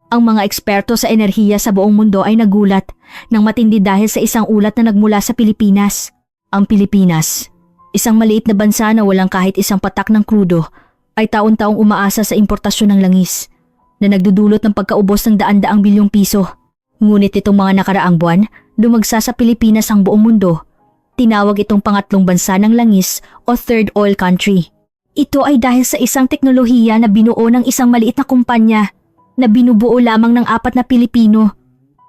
Ang mga eksperto sa enerhiya sa buong mundo ay nagulat ng matindi dahil sa isang ulat na nagmula sa Pilipinas. Ang Pilipinas, isang maliit na bansa na walang kahit isang patak ng krudo, ay taon-taong umaasa sa importasyon ng langis na nagdudulot ng pagkaubos ng daan-daang bilyong piso. Ngunit itong mga nakaraang buwan, dumagsa sa Pilipinas ang buong mundo. Tinawag itong pangatlong bansa ng langis o third oil country. Ito ay dahil sa isang teknolohiya na binuo ng isang maliit na kumpanya na binubuo lamang ng 4 na Pilipino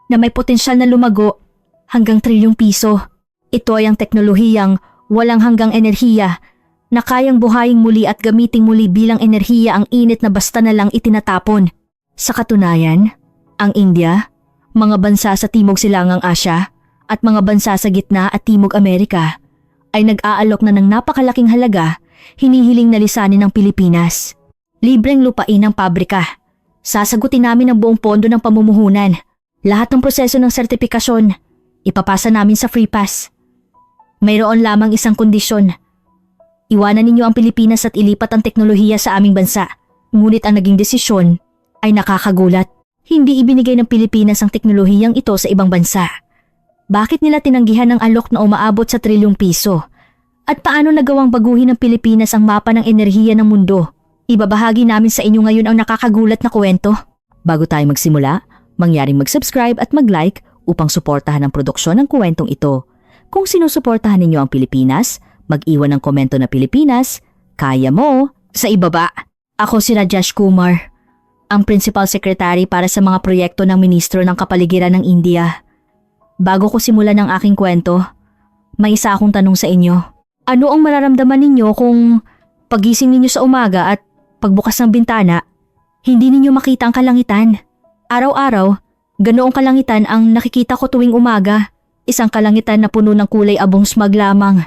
na may potensyal na lumago hanggang trilyong piso. Ito ay ang teknolohiyang walang hanggang enerhiya na kayang buhayin muli at gamiting muli bilang enerhiya ang init na basta na lang itinatapon. Sa katunayan, ang India, mga bansa sa Timog Silangang Asya at mga bansa sa gitna at Timog Amerika ay nag-aalok na ng napakalaking halaga hinihiling na lisanin ng Pilipinas. Libreng lupain ang pabrika. Sasagutin namin ang buong pondo ng pamumuhunan. Lahat ng proseso ng sertipikasyon, ipapasa namin sa free pass. Mayroon lamang isang kondisyon. Iwanan ninyo ang Pilipinas at ilipat ang teknolohiya sa aming bansa. Ngunit ang naging desisyon ay nakakagulat. Hindi ibinigay ng Pilipinas ang teknolohiyang ito sa ibang bansa. Bakit nila tinanggihan ang alok na umaabot sa trilyong piso? At paano nagawang baguhin ng Pilipinas ang mapa ng enerhiya ng mundo? Ibabahagi namin sa inyo ngayon ang nakakagulat na kwento. Bago tayo magsimula, mangyaring mag-subscribe at mag-like upang suportahan ang produksyon ng kwentong ito. Kung sinusuportahan ninyo ang Pilipinas, mag-iwan ng komento na Pilipinas, kaya mo, sa ibaba. Ako si Rajesh Kumar, ang Principal Secretary para sa mga proyekto ng Ministro ng Kapaligiran ng India. Bago ko simulan ang aking kwento, may isa akong tanong sa inyo. Ano ang mararamdaman ninyo kung pagising ninyo sa umaga at pagbukas ng bintana, hindi ninyo makita ang kalangitan? Araw-araw, ganoong kalangitan ang nakikita ko tuwing umaga. Isang kalangitan na puno ng kulay abong smog lamang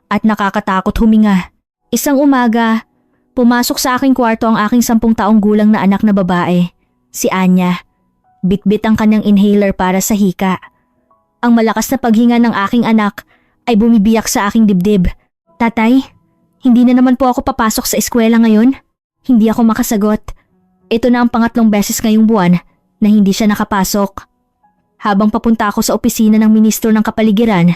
at nakakatakot huminga. Isang umaga, pumasok sa aking kwarto ang aking 10 taong gulang na anak na babae, si Anya. Bitbit ang kanyang inhaler para sa hika. Ang malakas na paghinga ng aking anak ay bumibiyak sa aking dibdib. Tatay, hindi na naman po ako papasok sa eskwela ngayon. Hindi ako makasagot. Ito na ang pangatlong beses ngayong buwan na hindi siya nakapasok. Habang papunta ako sa opisina ng Ministro ng Kapaligiran,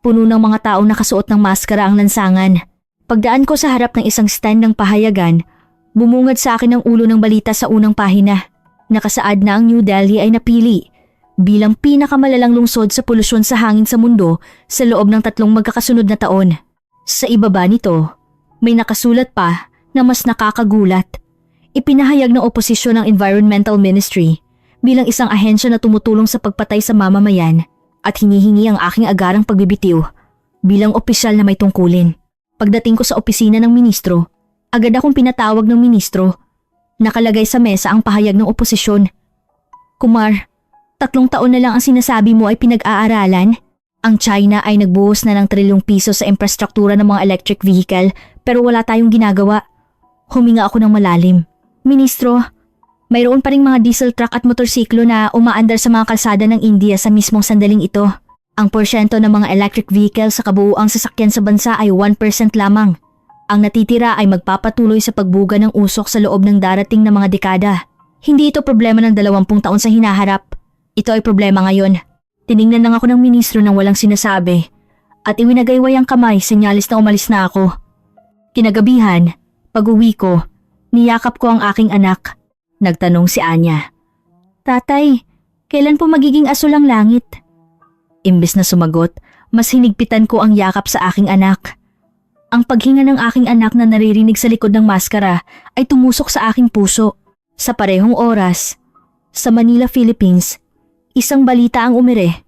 puno ng mga taong nakasuot ng maskara ang lansangan. Pagdaan ko sa harap ng isang stand ng pahayagan, bumungad sa akin ang ulo ng balita sa unang pahina. Nakasaad na ang New Delhi ay napili bilang pinakamalalang lungsod sa polusyon sa hangin sa mundo sa loob ng 3 magkakasunod na taon. Sa ibaba nito, may nakasulat pa na mas nakakagulat. Ipinahayag ng oposisyon ng Environmental Ministry bilang isang ahensya na tumutulong sa pagpatay sa mamamayan at hinihingi ang aking agarang pagbibitiw bilang opisyal na may tungkulin. Pagdating ko sa opisina ng ministro, agad akong pinatawag ng ministro. Nakalagay sa mesa ang pahayag ng oposisyon. Kumar, 3 taon na lang ang sinasabi mo ay pinag-aaralan. Ang China ay nagbuhos na ng trilyong piso sa infrastruktura ng mga electric vehicle pero wala tayong ginagawa. Huminga ako ng malalim. Ministro, mayroon pa ring mga diesel truck at motorsiklo na umaandar sa mga kalsada ng India sa mismong sandaling ito. Ang porsyento ng mga electric vehicle sa kabuuang sasakyan sa bansa ay 1% lamang. Ang natitira ay magpapatuloy sa pagbuga ng usok sa loob ng darating na mga dekada. Hindi ito problema ng 20 taon sa hinaharap. Ito ay problema ngayon. Tiningnan lang ako ng ministro nang walang sinasabi at iwinagayway ang kamay, senyalis na umalis na ako. Kinagabihan, pag-uwi ko, niyakap ko ang aking anak. Nagtanong si Anya. Tatay, kailan po magiging asul ang langit? Imbes na sumagot, mas hinigpitan ko ang yakap sa aking anak. Ang paghinga ng aking anak na naririnig sa likod ng maskara ay tumusok sa aking puso. Sa parehong oras, sa Manila, Philippines, isang balita ang umire.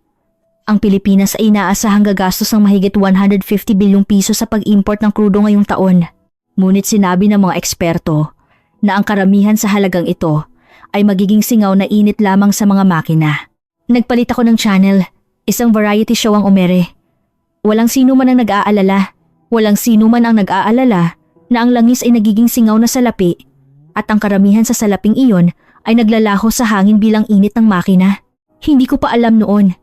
Ang Pilipinas ay inaasahang gagastos ng mahigit 150 bilyong piso sa pag-import ng krudo ngayong taon. Ngunit sinabi ng mga eksperto na ang karamihan sa halagang ito ay magiging singaw na init lamang sa mga makina. Nagpalit ako ng channel, isang variety show ang umere. Walang sino man ang nag-aalala. Walang sino man ang nag-aalala na ang langis ay nagiging singaw na salapi at ang karamihan sa salaping iyon ay naglalaho sa hangin bilang init ng makina. Hindi ko pa alam noon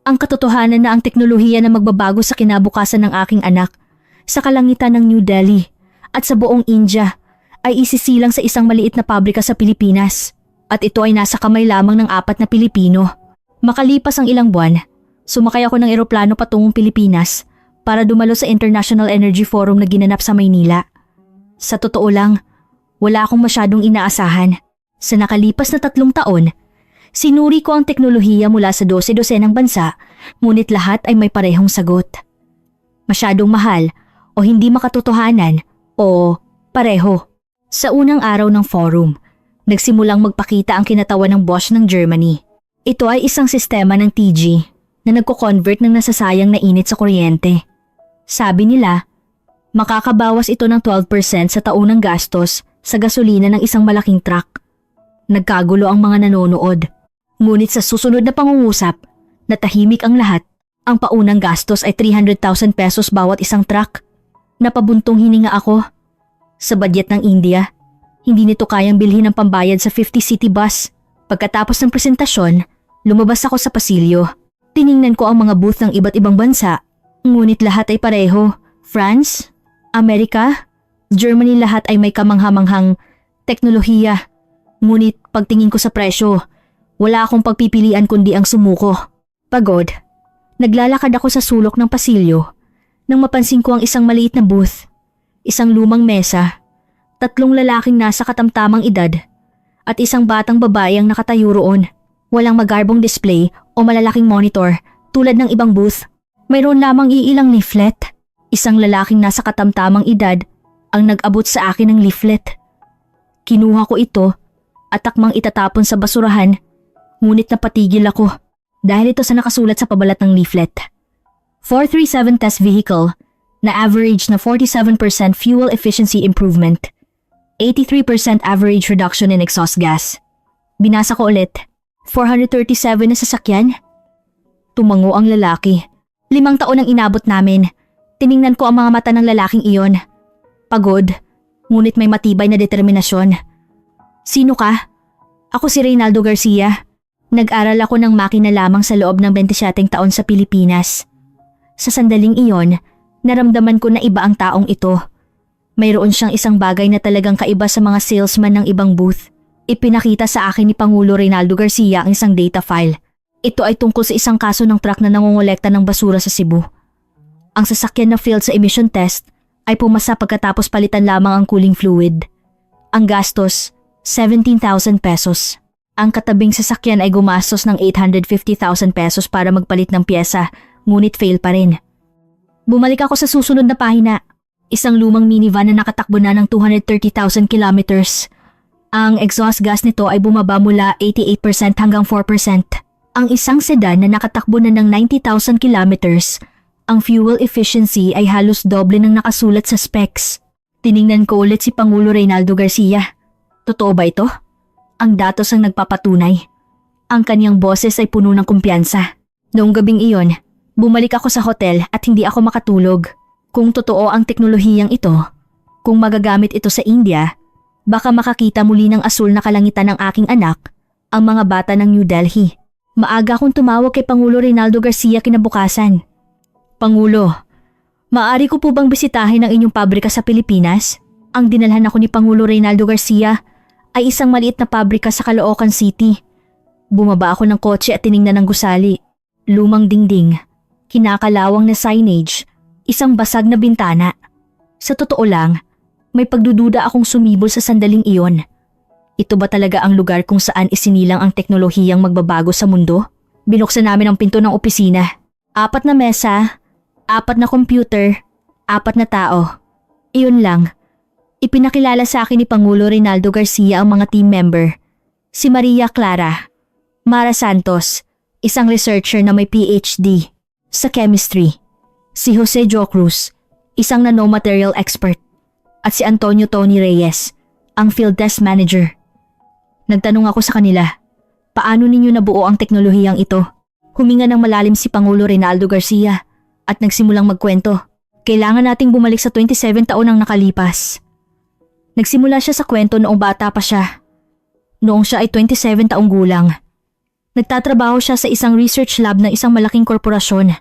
ang katotohanan na ang teknolohiya na magbabago sa kinabukasan ng aking anak sa kalangitan ng New Delhi at sa buong India ay isisilang sa isang maliit na pabrika sa Pilipinas. At ito ay nasa kamay lamang ng 4 na Pilipino. Makalipas ang ilang buwan, sumakay ako ng eroplano patungong Pilipinas para dumalo sa International Energy Forum na ginanap sa Maynila. Sa totoo lang, wala akong masyadong inaasahan. Sa nakalipas na 3 taon, sinuri ko ang teknolohiya mula sa 12-dosenang bansa, ngunit lahat ay may parehong sagot. Masyadong mahal o hindi makatotohanan o pareho. Sa unang araw ng forum, nagsimulang magpakita ang kinatawan ng Bosch ng Germany. Ito ay isang sistema ng TG na nagko-convert ng nasasayang na init sa kuryente. Sabi nila, makakabawas ito ng 12% sa taunang gastos sa gasolina ng isang malaking truck. Nagkagulo ang mga nanonood. Ngunit sa susunod na pangungusap, natahimik ang lahat. Ang paunang gastos ay 300,000 pesos bawat isang truck. Napabuntong hininga ako. Sa budget ng India, hindi nito kayang bilhin ang pambayad sa 50 city bus. Pagkatapos ng presentasyon, lumabas ako sa pasilyo. Tiningnan ko ang mga booth ng iba't ibang bansa. Ngunit lahat ay pareho. France, Amerika, Germany, lahat ay may kamanghamanghang teknolohiya. Ngunit pagtingin ko sa presyo, wala akong pagpipilian kundi ang sumuko. Pagod, naglalakad ako sa sulok ng pasilyo nang mapansin ko ang isang maliit na booth. Isang lumang mesa, 3 lalaking nasa katamtamang edad at isang batang babae ang nakatayo roon. Walang magarbong display o malalaking monitor tulad ng ibang booth. Mayroon lamang iilang leaflet. Isang lalaking nasa katamtamang edad ang nag-abot sa akin ng leaflet. Kinuha ko ito at takmang itatapon sa basurahan, ngunit napatigil ako dahil ito sa nakasulat sa pabalat ng leaflet. 437 test vehicle na average na 47% fuel efficiency improvement, 83% average reduction in exhaust gas. Binasa ko ulit. 437 na sasakyan? Tumango ang lalaki. 5 taon ang inabot namin. Tiningnan ko ang mga mata ng lalaking iyon. Pagod, ngunit may matibay na determinasyon. Sino ka? Ako si Reynaldo Garcia. Nag-aral ako ng makina lamang sa loob ng 27 taon sa Pilipinas. Sa sandaling iyon, naramdaman ko na iba ang taong ito. Mayroon siyang isang bagay na talagang kaiba sa mga salesman ng ibang booth. Ipinakita sa akin ni Pangulo Reynaldo Garcia ang isang data file. Ito ay tungkol sa isang kaso ng truck na nangongolekta ng basura sa Cebu. Ang sasakyan na failed sa emission test ay pumasa pagkatapos palitan lamang ang cooling fluid. Ang gastos, 17,000 pesos. Ang katabing sasakyan ay gumastos ng 850,000 pesos para magpalit ng pyesa, ngunit fail pa rin. Bumalik ako sa susunod na pahina. Isang lumang minivan na nakatakbo na ng 230,000 kilometers. Ang exhaust gas nito ay bumaba mula 88% hanggang 4%. Ang isang sedan na nakatakbo na ng 90,000 kilometers, ang fuel efficiency ay halos doble ng nakasulat sa specs. Tiningnan ko ulit si Pangulo Reynaldo Garcia. Totoo ba ito? Ang datos ang nagpapatunay. Ang kanyang boses ay puno ng kumpiyansa. Noong gabing iyon, bumalik ako sa hotel at hindi ako makatulog. Kung totoo ang teknolohiyang ito, kung magagamit ito sa India, baka makakita muli ng asul na kalangitan ng aking anak, ang mga bata ng New Delhi. Maaga akong tumawag kay Pangulo Reynaldo Garcia kinabukasan. Pangulo, maaari ko po bang bisitahin ang inyong pabrika sa Pilipinas? Ang dinalhan ako ni Pangulo Reynaldo Garcia ay isang maliit na pabrika sa Caloocan City. Bumaba ako ng kotse at tiningnan ng gusali. Lumang dingding, kinakalawang na signage, isang basag na bintana. Sa totoo lang, may pagdududa akong sumibol sa sandaling iyon. Ito ba talaga ang lugar kung saan isinilang ang teknolohiyang magbabago sa mundo? Binuksan namin ang pinto ng opisina. 4 na mesa, 4 na computer, 4 na tao. Iyon lang. Ipinakilala sa akin ni Pangulo Reynaldo Garcia ang mga team member. Si Maria Clara, Mara Santos, isang researcher na may PhD sa chemistry. Si Jose Jo Cruz, isang nanomaterial expert. At si Antonio Tony Reyes, ang field test manager. Nagtanong ako sa kanila, paano ninyo nabuo ang teknolohiyang ito? Huminga ng malalim si Pangulo Reynaldo Garcia at nagsimulang magkwento. Kailangan nating bumalik sa 27 taon ang nakalipas. Nagsimula siya sa kwento noong bata pa siya. Noong siya ay 27 taong gulang. Nagtatrabaho siya sa isang research lab ng isang malaking korporasyon.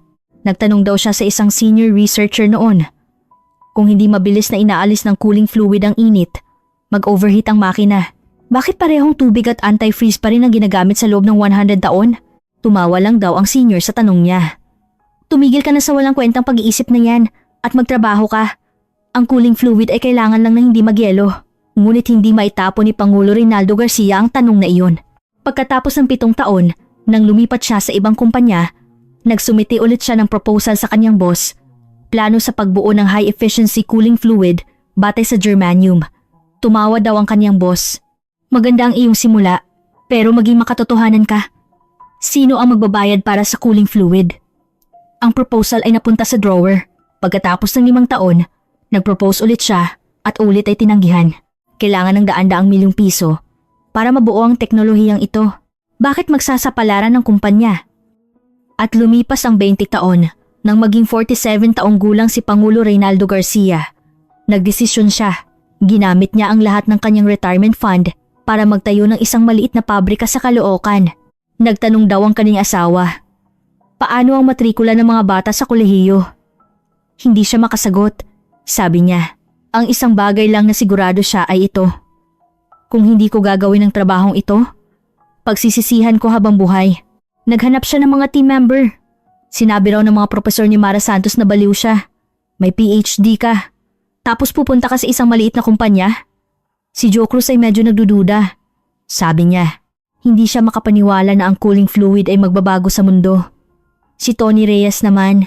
Nagtanong daw siya sa isang senior researcher noon. Kung hindi mabilis na inaalis ng cooling fluid ang init, mag-overheat ang makina. Bakit parehong tubig at anti-freeze pa rin ang ginagamit sa loob ng 100 taon? Tumawa lang daw ang senior sa tanong niya. Tumigil ka na sa walang kwentang pag-iisip na yan at magtrabaho ka. Ang cooling fluid ay kailangan lang na hindi magyelo. Ngunit hindi maitapon ni Pangulo Reynaldo Garcia ang tanong na iyon. Pagkatapos ng 7 taon, nang lumipat siya sa ibang kumpanya, nagsumiti ulit siya ng proposal sa kanyang boss. Plano sa pagbuo ng high-efficiency cooling fluid batay sa germanium. Tumawa daw ang kanyang boss. Maganda ang iyong simula, pero maging makatotohanan ka. Sino ang magbabayad para sa cooling fluid? Ang proposal ay napunta sa drawer. Pagkatapos ng 5 taon, nag-propose ulit siya at ulit ay tinanggihan. Kailangan ng daan-daang milyong piso para mabuo ang teknolohiyang ito. Bakit magsasapalaran ng kumpanya? At lumipas ang 20 taon nang maging 47 taong gulang si Pangulo Reynaldo Garcia. Nagdesisyon siya. Ginamit niya ang lahat ng kanyang retirement fund para magtayo ng isang maliit na pabrika sa Caloocan. Nagtanong daw ang kanyang asawa, paano ang matrikula ng mga bata sa kolehiyo? Hindi siya makasagot. Sabi niya, ang isang bagay lang na sigurado siya ay ito. Kung hindi ko gagawin ang trabahong ito, pagsisisihan ko habang buhay. Naghanap siya ng mga team member. Sinabi raw ng mga profesor ni Mara Santos na baliw siya. May PhD ka. Tapos pupunta ka sa isang maliit na kumpanya? Si Joe Cruz ay medyo nagdududa. Sabi niya, hindi siya makapaniwala na ang cooling fluid ay magbabago sa mundo. Si Tony Reyes naman,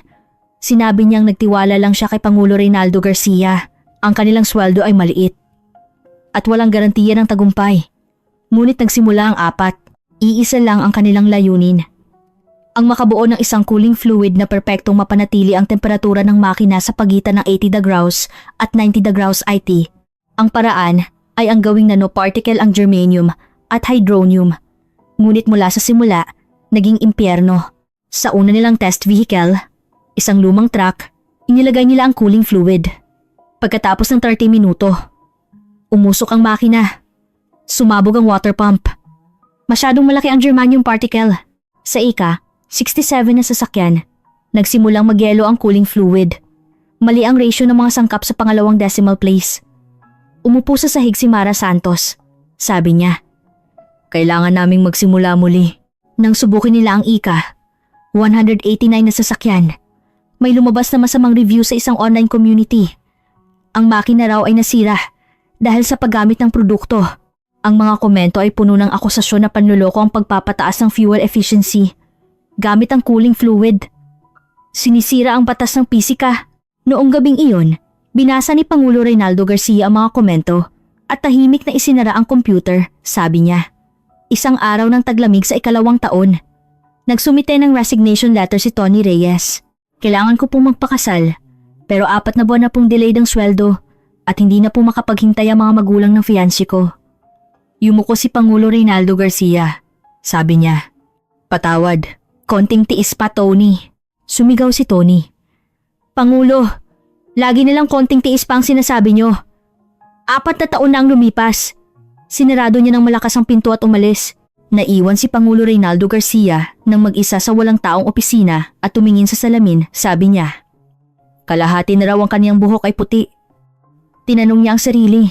sinabi niyang nagtiwala lang siya kay Pangulo Reynaldo Garcia. Ang kanilang sweldo ay maliit. At walang garantiya ng tagumpay. Ngunit nagsimula ang 4. Iisa lang ang kanilang layunin. Ang makabuo ng isang cooling fluid na perpektong mapanatili ang temperatura ng makina sa pagitan ng 80 degrees at 90 degrees IT. Ang paraan ay ang gawing nanoparticle ang germanium at hydronium. Ngunit mula sa simula, naging impyerno. Sa una nilang test vehicle, isang lumang truck, inilagay nila ang cooling fluid. Pagkatapos ng 30 minuto, umusok ang makina. Sumabog ang water pump. Masyadong malaki ang germanium particle. Sa 67 na sasakyan, nagsimulang magyelo ang cooling fluid. Mali ang ratio ng mga sangkap sa pangalawang decimal place. Umupo sa sahig si Mara Santos. Sabi niya, kailangan naming magsimula muli. Nang subukin nila ang 189 na sasakyan, may lumabas na masamang review sa isang online community. Ang makina raw ay nasira dahil sa paggamit ng produkto. Ang mga komento ay puno ng akusasyon na panloloko ang pagpapataas ng fuel efficiency gamit ang cooling fluid. Sinisira ang batas ng pisika. Noong gabing iyon, binasa ni Pangulo Reynaldo Garcia ang mga komento at tahimik na isinara ang computer, sabi niya. Isang araw ng taglamig sa 2 taon. Nagsumite ng resignation letter si Tony Reyes. Kailangan ko pong magpakasal, pero 4 na buwan na pong delayed ang sweldo at hindi na po makapaghintay ang mga magulang ng fiancé ko. Yumuko si Pangulo Reynaldo Garcia. Sabi niya, patawad. Konting tiis pa, Tony. Sumigaw si Tony. Pangulo, lagi nilang konting tiis pa ang sinasabi niyo. 4 na taon na ang lumipas. Sinarado niya ng malakas ang pinto at umalis. Naiwan si Pangulo Reynaldo Garcia nang mag-isa sa walang taong opisina at tumingin sa salamin, sabi niya. Kalahati na raw ang kaniyang buhok ay puti. Tinanong niya ang sarili.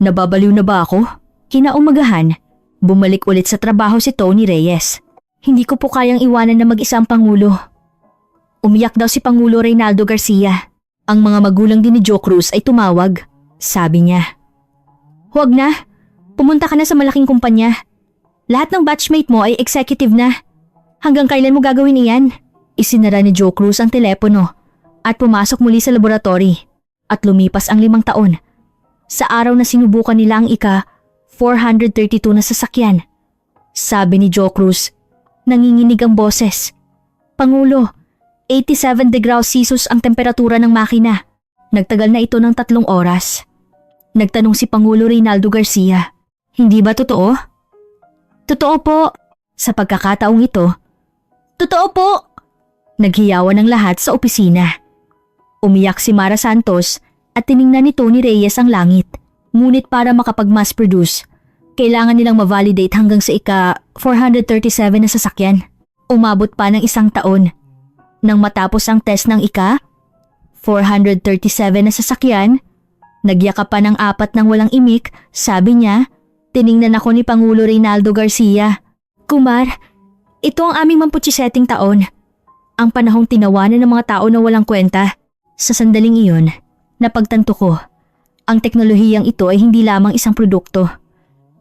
Nababaliw na ba ako? Kinaumagahan, bumalik ulit sa trabaho si Tony Reyes. Hindi ko po kayang iwanan na mag-isa ang Pangulo. Umiyak daw si Pangulo Reynaldo Garcia. Ang mga magulang din ni Joe Cruz ay tumawag. Sabi niya, huwag na, pumunta ka na sa malaking kumpanya. Lahat ng batchmate mo ay executive na. Hanggang kailan mo gagawin iyan? Isinara ni Joe Cruz ang telepono at pumasok muli sa laboratory. At lumipas ang 5 taon. Sa araw na sinubukan nila ang 432 na sasakyan. Sabi ni Joe Cruz, nanginginig ang boses. Pangulo, 87 degrees Celsius ang temperatura ng makina. Nagtagal na ito ng 3 oras. Nagtanong si Pangulo Reynaldo Garcia, hindi ba totoo? Totoo po. Sa pagkakataong ito, totoo po. Naghiyawan ng lahat sa opisina. Umiyak si Mara Santos at tiningnan ni Tony Reyes ang langit. Ngunit para makapag-mass produce, kailangan nilang ma-validate hanggang sa 437 na sasakyan. Umabot pa ng 1 taon. Nang matapos ang test ng 437 na sasakyan, nagyakap pa ng 4 ng walang imik, sabi niya, Tiningnan ako ni Pangulo Reynaldo Garcia. Kumar, ito ang aming 47 taon. Ang panahong tinawanan ng mga tao na walang kwenta. Sa sandaling iyon, napagtanto ko, ang teknolohiyang ito ay hindi lamang isang produkto.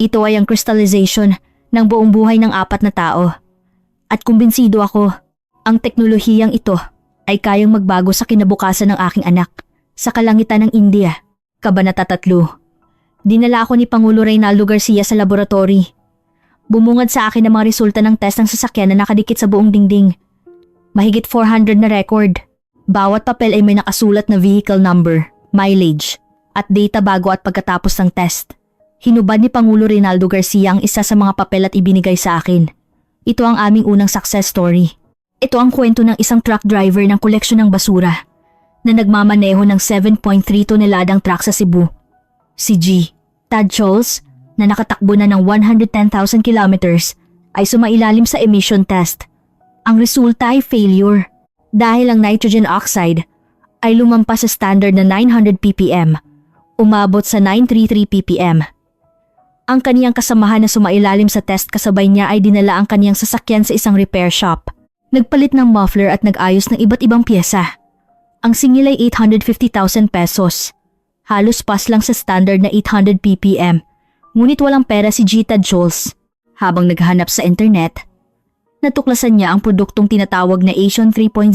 Ito ay ang crystallization ng buong buhay ng 4 na tao. At kumbinsido ako, ang teknolohiyang ito ay kayang magbago sa kinabukasan ng aking anak sa kalangitan ng India. Kabanata 3. Dinala ako ni Pangulo Reynaldo Garcia sa laboratory. Bumungad sa akin ang mga resulta ng test ng sasakyan na nakadikit sa buong dingding. Mahigit 400 na record. Bawat papel ay may nakasulat na vehicle number, mileage, at data bago at pagkatapos ng test. Hinubad ni Pangulo Reynaldo Garcia ang isa sa mga papel at ibinigay sa akin. Ito ang aming unang success story. Ito ang kwento ng isang truck driver ng koleksyon ng basura na nagmamaneho ng 7.3 toneladang truck sa Cebu. Si G. Tad Scholes, na nakatakbo na ng 110,000 kilometers, ay sumailalim sa emission test. Ang resulta ay failure dahil ang nitrogen oxide ay lumampas sa standard na 900 ppm, umabot sa 933 ppm. Ang kaniyang kasamahan na sumailalim sa test kasabay niya ay dinala ang kaniyang sasakyan sa isang repair shop. Nagpalit ng muffler at nag-ayos ng iba't ibang pyesa. Ang singil ay 850,000 pesos. Halos pas lang sa standard na 800 ppm. Ngunit walang pera si G. Tad Scholes. Habang naghanap sa internet, natuklasan niya ang produktong tinatawag na Asian 3.0.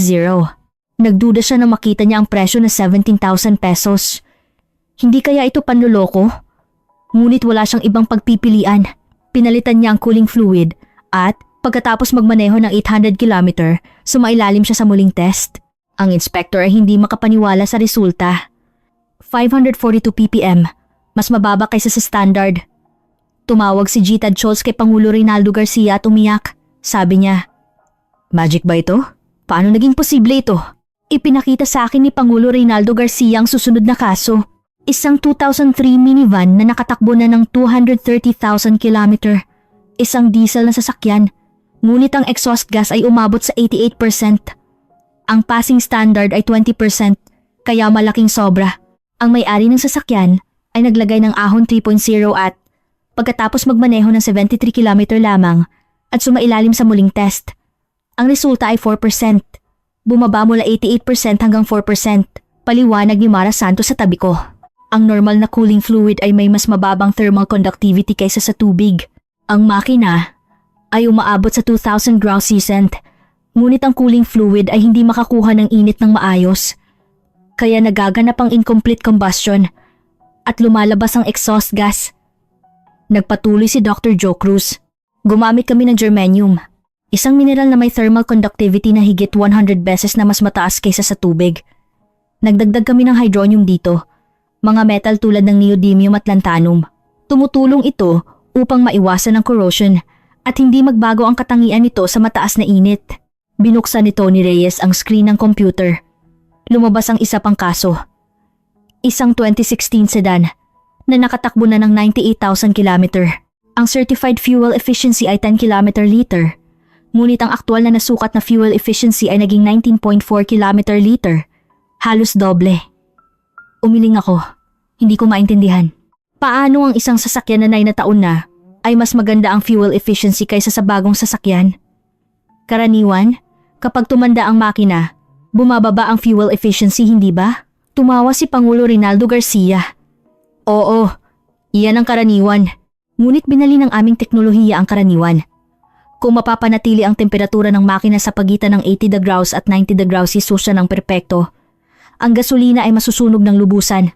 Nagduda siya na makita niya ang presyo na 17,000 pesos. Hindi kaya ito panloloko? Ngunit wala siyang ibang pagpipilian. Pinalitan niya ang cooling fluid at pagkatapos magmaneho ng 800 km, sumailalim siya sa muling test. Ang inspector ay hindi makapaniwala sa resulta. 542 ppm, mas mababa kaysa sa standard. Tumawag si G. Tad Scholes kay Pangulo Reynaldo Garcia at umiyak. Sabi niya, "Magic ba ito? Paano naging posible ito?" Ipinakita sa akin ni Pangulo Reynaldo Garcia ang susunod na kaso. Isang 2003 minivan na nakatakbo na ng 230,000 km. Isang diesel na sasakyan, ngunit ang exhaust gas ay umabot sa 88%. Ang passing standard ay 20%, kaya malaking sobra. Ang may-ari ng sasakyan ay naglagay ng ahon 3.0 at pagkatapos magmaneho ng 73 km lamang at sumailalim sa muling test. Ang resulta ay 4%. Bumaba mula 88% hanggang 4%. Paliwanag ni Mara Santos sa tabi ko. Ang normal na cooling fluid ay may mas mababang thermal conductivity kaysa sa tubig. Ang makina ay umaabot sa 2,000 graus Celsius, ngunit ang cooling fluid ay hindi makakuha ng init ng maayos. Kaya nagaganap ang incomplete combustion at lumalabas ang exhaust gas. Nagpatuloy si Dr. Joe Cruz. Gumamit kami ng germanium, isang mineral na may thermal conductivity na higit 100 beses na mas mataas kaysa sa tubig. Nagdagdag kami ng hydronium dito, mga metal tulad ng neodymium at lanthanum. Tumutulong ito upang maiwasan ang corrosion at hindi magbago ang katangian nito sa mataas na init. Binuksan ni Tony Reyes ang screen ng computer. Lumabas ang isa pang kaso. Isang 2016 sedan na nakatakbo na ng 98,000 km. Ang certified fuel efficiency ay 10 km/liter. Ngunit ang aktual na nasukat na fuel efficiency ay naging 19.4 km/liter. Halos doble. Umiling ako. Hindi ko maintindihan. Paano ang isang sasakyan na 9 na taon na ay mas maganda ang fuel efficiency kaysa sa bagong sasakyan? Karaniwan, kapag tumanda ang makina, bumababa ang fuel efficiency, hindi ba? Tumawa si Pangulo Reynaldo Garcia. Oo, iyan ang karaniwan. Ngunit binali ng aming teknolohiya ang karaniwan. Kung mapapanatili ang temperatura ng makina sa pagitan ng 80 degrees at 90 degrees Celsius ng perpekto, ang gasolina ay masusunog ng lubusan.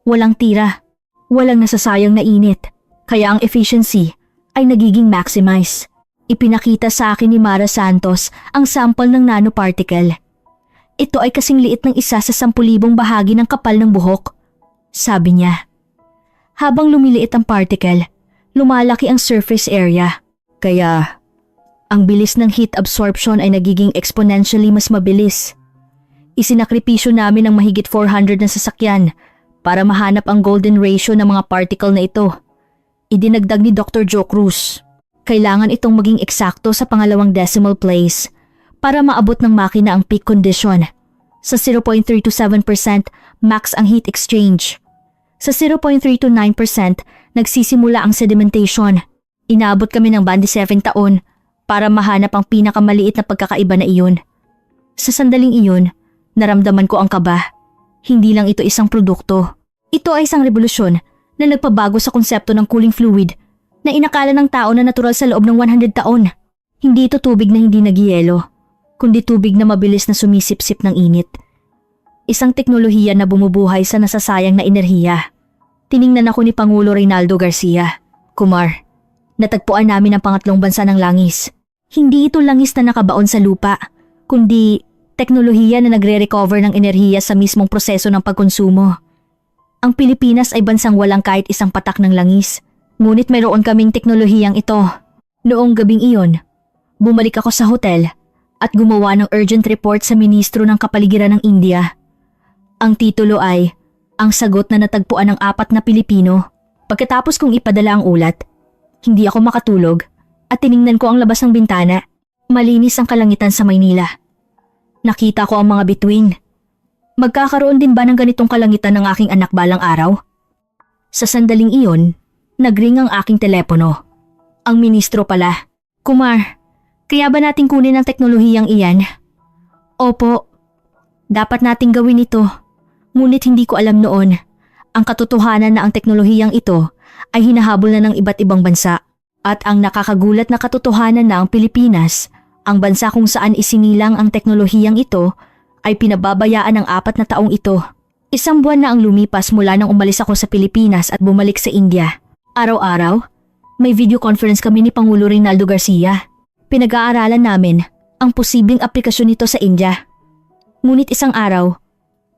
Walang tira, walang nasasayang na init, kaya ang efficiency ay nagiging maximize. Ipinakita sa akin ni Mara Santos ang sample ng nanoparticle. Ito ay kasing liit ng isa sa 10,000 bahagi ng kapal ng buhok, sabi niya. Habang lumiliit ang particle, lumalaki ang surface area. Kaya, ang bilis ng heat absorption ay nagiging exponentially mas mabilis. Isinakripisyo namin ang mahigit 400 na sasakyan para mahanap ang golden ratio ng mga particle na ito. Idinagdag ni Dr. Joe Cruz. Kailangan itong maging eksakto sa pangalawang decimal place para maabot ng makina ang peak condition. Sa 0.3 to 7% max ang heat exchange. Sa 0.3 to 9% nagsisimula ang sedimentation. Inaabot kami ng 27 taon para mahanap ang pinakamaliit na pagkakaiba na iyon. Sa sandaling iyon, naramdaman ko ang kaba. Hindi lang ito isang produkto. Ito ay isang revolusyon na nagpabago sa konsepto ng cooling fluid na inakala ng tao na natural sa loob ng 100 taon. Hindi ito tubig na hindi nagyelo, kundi tubig na mabilis na sumisipsip ng init. Isang teknolohiya na bumubuhay sa nasasayang na enerhiya. Tiningnan ako ni Pangulo Reynaldo Garcia. Kumar, natagpuan namin ang pangatlong bansa ng langis. Hindi ito langis na nakabaon sa lupa, kundi teknolohiya na nagre-recover ng enerhiya sa mismong proseso ng pagkonsumo. Ang Pilipinas ay bansang walang kahit isang patak ng langis, ngunit mayroon kaming teknolohiyang ito. Noong gabing iyon, bumalik ako sa hotel at gumawa ng urgent report sa Ministro ng Kapaligiran ng India. Ang titulo ay, Ang Sagot na Natagpuan ng 4 na Pilipino. Pagkatapos kong ipadala ang ulat, hindi ako makatulog at tiningnan ko ang labas ng bintana. Malinis ang kalangitan sa Maynila. Nakita ko ang mga bituin. Magkakaroon din ba ng ganitong kalangitan ng aking anak balang araw? Sa sandaling iyon, nagring ang aking telepono. Ang ministro pala. Kumar, kaya ba nating kunin ang teknolohiyang iyan? Opo, dapat nating gawin ito. Ngunit hindi ko alam noon ang katotohanan na ang teknolohiyang ito ay hinahabol na ng iba't ibang bansa. At ang nakakagulat na katotohanan na ang Pilipinas, ang bansa kung saan isinilang ang teknolohiyang ito, ay pinababayaan ng 4 na taong ito. Isang buwan na ang lumipas mula nang umalis ako sa Pilipinas at bumalik sa India. Araw-araw, may video conference kami ni Pangulo Reynaldo Garcia. Pinag-aaralan namin ang posibleng aplikasyon nito sa India. Ngunit isang araw,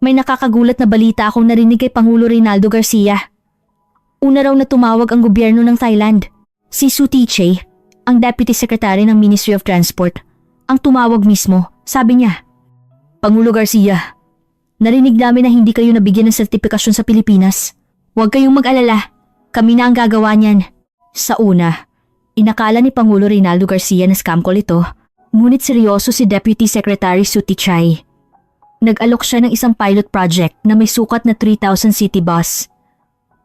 may nakakagulat na balita akong narinig kay Pangulo Reynaldo Garcia. Una raw na tumawag ang gobyerno ng Thailand. Si Sutiche, ang Deputy Secretary ng Ministry of Transport, ang tumawag mismo. Sabi niya, Pangulo Garcia, narinig namin na hindi kayo nabigyan ng sertipikasyon sa Pilipinas. Huwag kayong mag-alala, kami na ang gagawa niyan. Sa una, inakala ni Pangulo Reynaldo Garcia na scam call ito, ngunit seryoso si Deputy Secretary Sutichai. Nag-alok siya ng isang pilot project na may sukat na 3,000 city bus.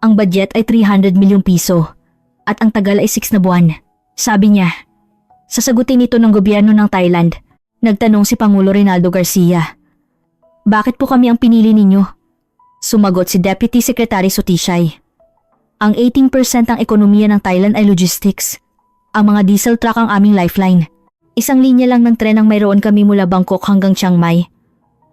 Ang budget ay 300 milyong piso at ang tagal ay 6 na buwan. Sabi niya, sasagutin ito ng gobyerno ng Thailand. Nagtanong si Pangulo Reynaldo Garcia. Bakit po kami ang pinili ninyo? Sumagot si Deputy Secretary Sutichai. Ang 18% ng ekonomiya ng Thailand ay logistics. Ang mga diesel truck ang aming lifeline. Isang linya lang ng tren ang mayroon kami mula Bangkok hanggang Chiang Mai.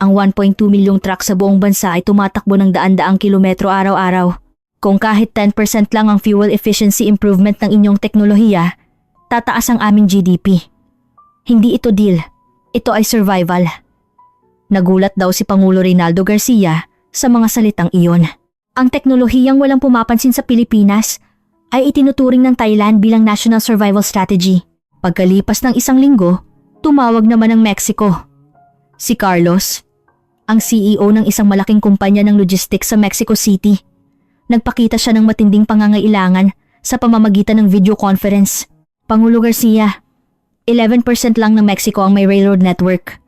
Ang 1.2 milyong truck sa buong bansa ay tumatakbo ng daan-daang kilometro araw-araw. Kung kahit 10% lang ang fuel efficiency improvement ng inyong teknolohiya, tataas ang aming GDP. Hindi ito deal, ito ay survival. Nagulat daw si Pangulo Reynaldo Garcia sa mga salitang iyon. Ang teknolohiyang walang pumapansin sa Pilipinas ay itinuturing ng Thailand bilang National Survival Strategy. Pagkalipas ng isang linggo, tumawag naman ang Mexico. Si Carlos, ang CEO ng isang malaking kumpanya ng logistics sa Mexico City. Nagpakita siya ng matinding pangangailangan sa pamamagitan ng video conference. Pangulo Garcia, 11% lang ng Mexico ang may railroad network.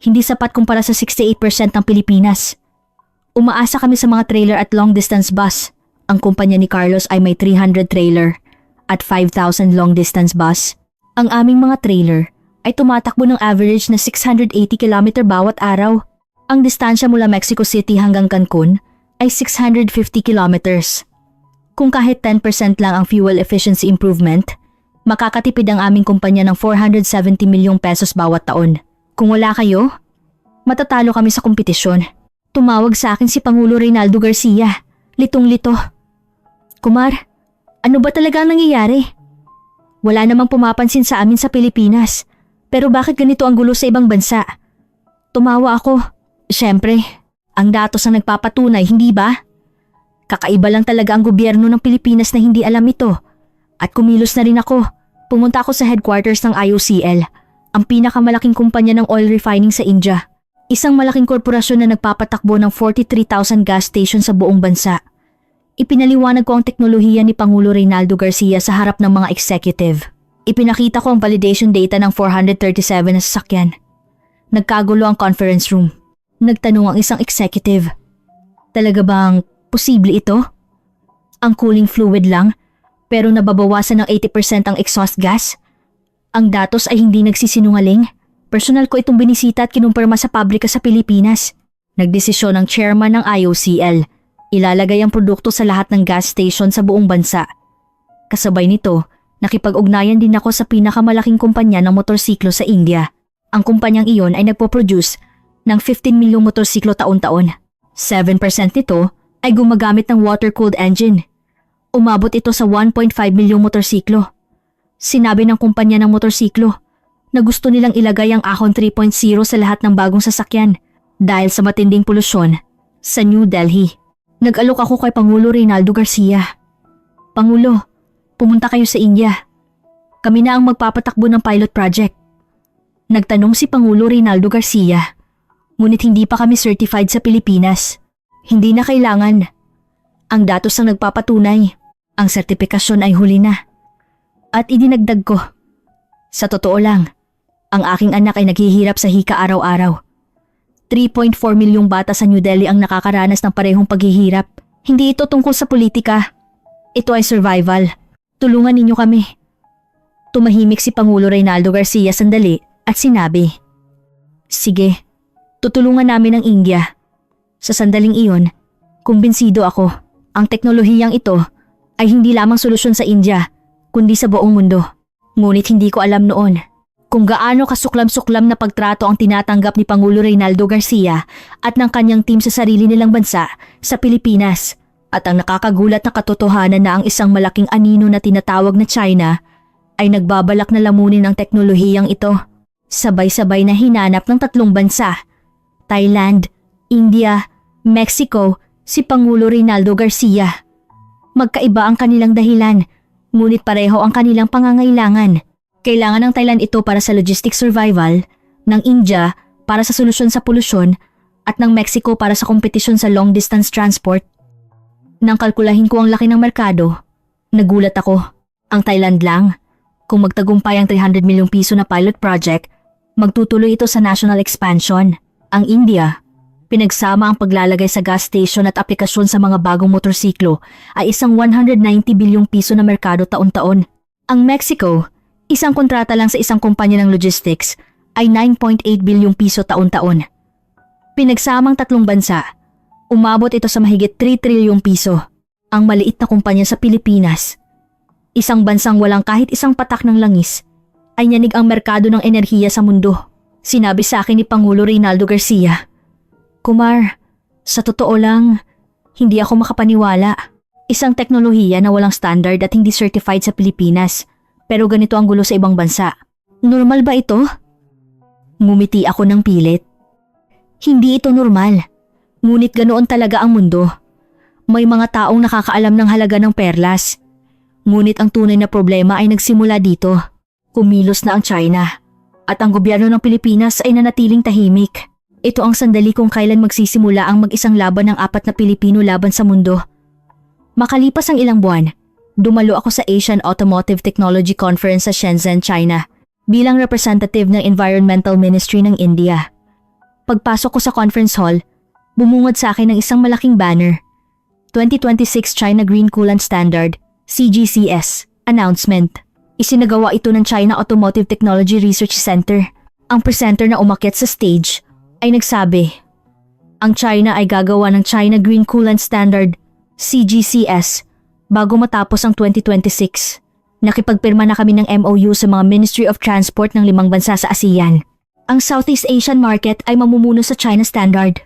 Hindi sapat kumpara sa 68% ng Pilipinas. Umaasa kami sa mga trailer at long distance bus. Ang kumpanya ni Carlos ay may 300 trailer at 5,000 long distance bus. Ang aming mga trailer ay tumatakbo ng average na 680 km bawat araw. Ang distansya mula Mexico City hanggang Cancun ay 650 kilometers. Kung kahit 10% lang ang fuel efficiency improvement, makakatipid ang aming kumpanya ng 470 milyong pesos bawat taon. Kung wala kayo, matatalo kami sa kompetisyon. Tumawag sa akin si Pangulo Reynaldo Garcia. Litong-lito. Kumar, ano ba talaga ang nangyayari? Wala namang pumapansin sa amin sa Pilipinas. Pero bakit ganito ang gulo sa ibang bansa? Tumawa ako. Siyempre, ang datos ang nagpapatunay, hindi ba? Kakaiba lang talaga ang gobyerno ng Pilipinas na hindi alam ito. At kumilos na rin ako. Pumunta ako sa headquarters ng IOCL, ang pinakamalaking kumpanya ng oil refining sa India. Isang malaking korporasyon na nagpapatakbo ng 43,000 gas stations sa buong bansa. Ipinaliwanag ko ang teknolohiya ni Pangulo Reynaldo Garcia sa harap ng mga executive. Ipinakita ko ang validation data ng 437 na sasakyan. Nagkagulo ang conference room. Nagtanong ang isang executive. Talaga bang posible ito? Ang cooling fluid lang, pero nababawasan ng 80% ang exhaust gas. Ang datos ay hindi nagsisinungaling. Personal ko itong binisita at kinumpirma sa pabrika sa Pilipinas. Nagdesisyon ang chairman ng IOCL. Ilalagay ang produkto sa lahat ng gas station sa buong bansa. Kasabay nito, nakipag-ugnayan din ako sa pinakamalaking kumpanya ng motorsiklo sa India. Ang kumpanyang iyon ay nagpo-produce ng 15 milyong motorsiklo taon-taon. 7% nito ay gumagamit ng water-cooled engine. Umabot ito sa 1.5 milyong motorsiklo. Sinabi ng kumpanya ng motorsiklo na gusto nilang ilagay ang Ahon 3.0 sa lahat ng bagong sasakyan dahil sa matinding polusyon sa New Delhi. Nag-alok ako kay Pangulo Reynaldo Garcia. Pangulo, pumunta kayo sa India. Kami na ang magpapatakbo ng pilot project. Nagtanong si Pangulo Reynaldo Garcia, ngunit hindi pa kami certified sa Pilipinas. Hindi na kailangan. Ang datos ang nagpapatunay. Ang sertipikasyon ay huli na. At idinagdag ko, sa totoo lang, ang aking anak ay naghihirap sa hika araw-araw. 3.4 milyong bata sa New Delhi ang nakakaranas ng parehong paghihirap. Hindi ito tungkol sa politika. Ito ay survival. Tulungan ninyo kami. Tumahimik si Pangulo Reynaldo Garcia sandali at sinabi, sige, tutulungan namin ang India. Sa sandaling iyon, kumbinsido ako. Ang teknolohiyang ito ay hindi lamang solusyon sa India, kundi sa buong mundo. Ngunit hindi ko alam noon kung gaano kasuklam-suklam na pagtrato ang tinatanggap ni Pangulo Reynaldo Garcia at ng kanyang team sa sarili nilang bansa sa Pilipinas at ang nakakagulat na katotohanan na ang isang malaking anino na tinatawag na China ay nagbabalak na lamunin ang teknolohiyang ito. Sabay-sabay na hinanap ng 3 bansa, Thailand, India, Mexico, si Pangulo Reynaldo Garcia. Magkaiba ang kanilang dahilan, ngunit pareho ang kanilang pangangailangan. Kailangan ng Thailand ito para sa logistic survival, ng India para sa solusyon sa polusyon, at ng Mexico para sa kompetisyon sa long distance transport. Nang kalkulahin ko ang laki ng merkado, nagulat ako. Ang Thailand lang, kung magtagumpay ang 300 milyong piso na pilot project, magtutuloy ito sa national expansion. Ang India, pinagsama ang paglalagay sa gas station at aplikasyon sa mga bagong motorsiklo ay isang 190 bilyong piso na merkado taon-taon. Ang Mexico, isang kontrata lang sa isang kumpanya ng logistics ay 9.8 bilyong piso taon-taon. Pinagsamang 3 bansa, umabot ito sa mahigit 3 trilyong piso. Ang maliit na kumpanya sa Pilipinas, isang bansang walang kahit isang patak ng langis, ay nyanig ang merkado ng enerhiya sa mundo. Sinabi sa akin ni Pangulo Reynaldo Garcia, Kumar, sa totoo lang, hindi ako makapaniwala. Isang teknolohiya na walang standard at hindi certified sa Pilipinas. Pero ganito ang gulo sa ibang bansa. Normal ba ito? Ngumiti ako ng pilit. Hindi ito normal. Ngunit ganoon talaga ang mundo. May mga taong nakakaalam ng halaga ng perlas. Ngunit ang tunay na problema ay nagsimula dito. Kumilos na ang China. At ang gobyerno ng Pilipinas ay nanatiling tahimik. Ito ang sandali kung kailan magsisimula ang mag-isang laban ng 4 na Pilipino laban sa mundo. Makalipas ang ilang buwan, dumalo ako sa Asian Automotive Technology Conference sa Shenzhen, China bilang representative ng Environmental Ministry ng India. Pagpasok ko sa conference hall, bumungad sa akin ng isang malaking banner. 2026 China Green Coolant Standard, CGCS, announcement. Isinagawa ito ng China Automotive Technology Research Center. Ang presenter na umakyat sa stage ay nagsabi, ang China ay gagawa ng China Green Coolant Standard, CGCS, bago matapos ang 2026. Nakipagpirma na kami ng MOU sa mga Ministry of Transport ng 5 bansa sa ASEAN. Ang Southeast Asian market ay mamumuno sa China Standard.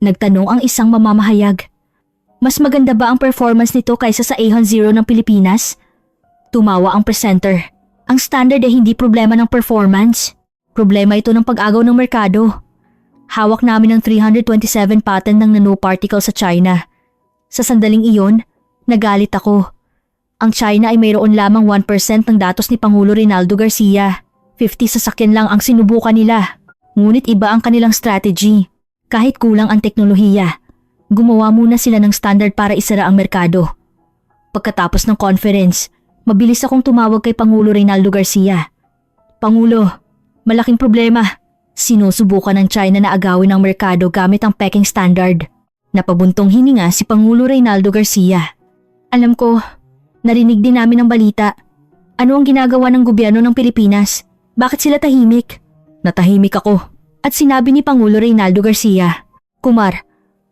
Nagtanong ang isang mamamahayag. Mas maganda ba ang performance nito kaysa sa Ahon Zero ng Pilipinas? Tumawa ang presenter. Ang standard ay hindi problema ng performance. Problema ito ng pag-agaw ng merkado. Hawak namin ang 327 patent ng nanoparticle sa China. Sa sandaling iyon, nagalit ako. Ang China ay mayroon lamang 1% ng datos ni Pangulo Reynaldo Garcia. 50 sasakyan lang ang sinubukan nila. Ngunit iba ang kanilang strategy. Kahit kulang ang teknolohiya, gumawa muna sila ng standard para isara ang merkado. Pagkatapos ng conference, mabilis akong tumawag kay Pangulo Reynaldo Garcia. Pangulo, malaking problema. Sinusubukan ng China na agawin ang merkado gamit ang Peking Standard. Napabuntong hininga si Pangulo Reynaldo Garcia. Alam ko, narinig din namin ang balita. Ano ang ginagawa ng gobyerno ng Pilipinas? Bakit sila tahimik? Natahimik ako at sinabi ni Pangulo Reynaldo Garcia, Kumar,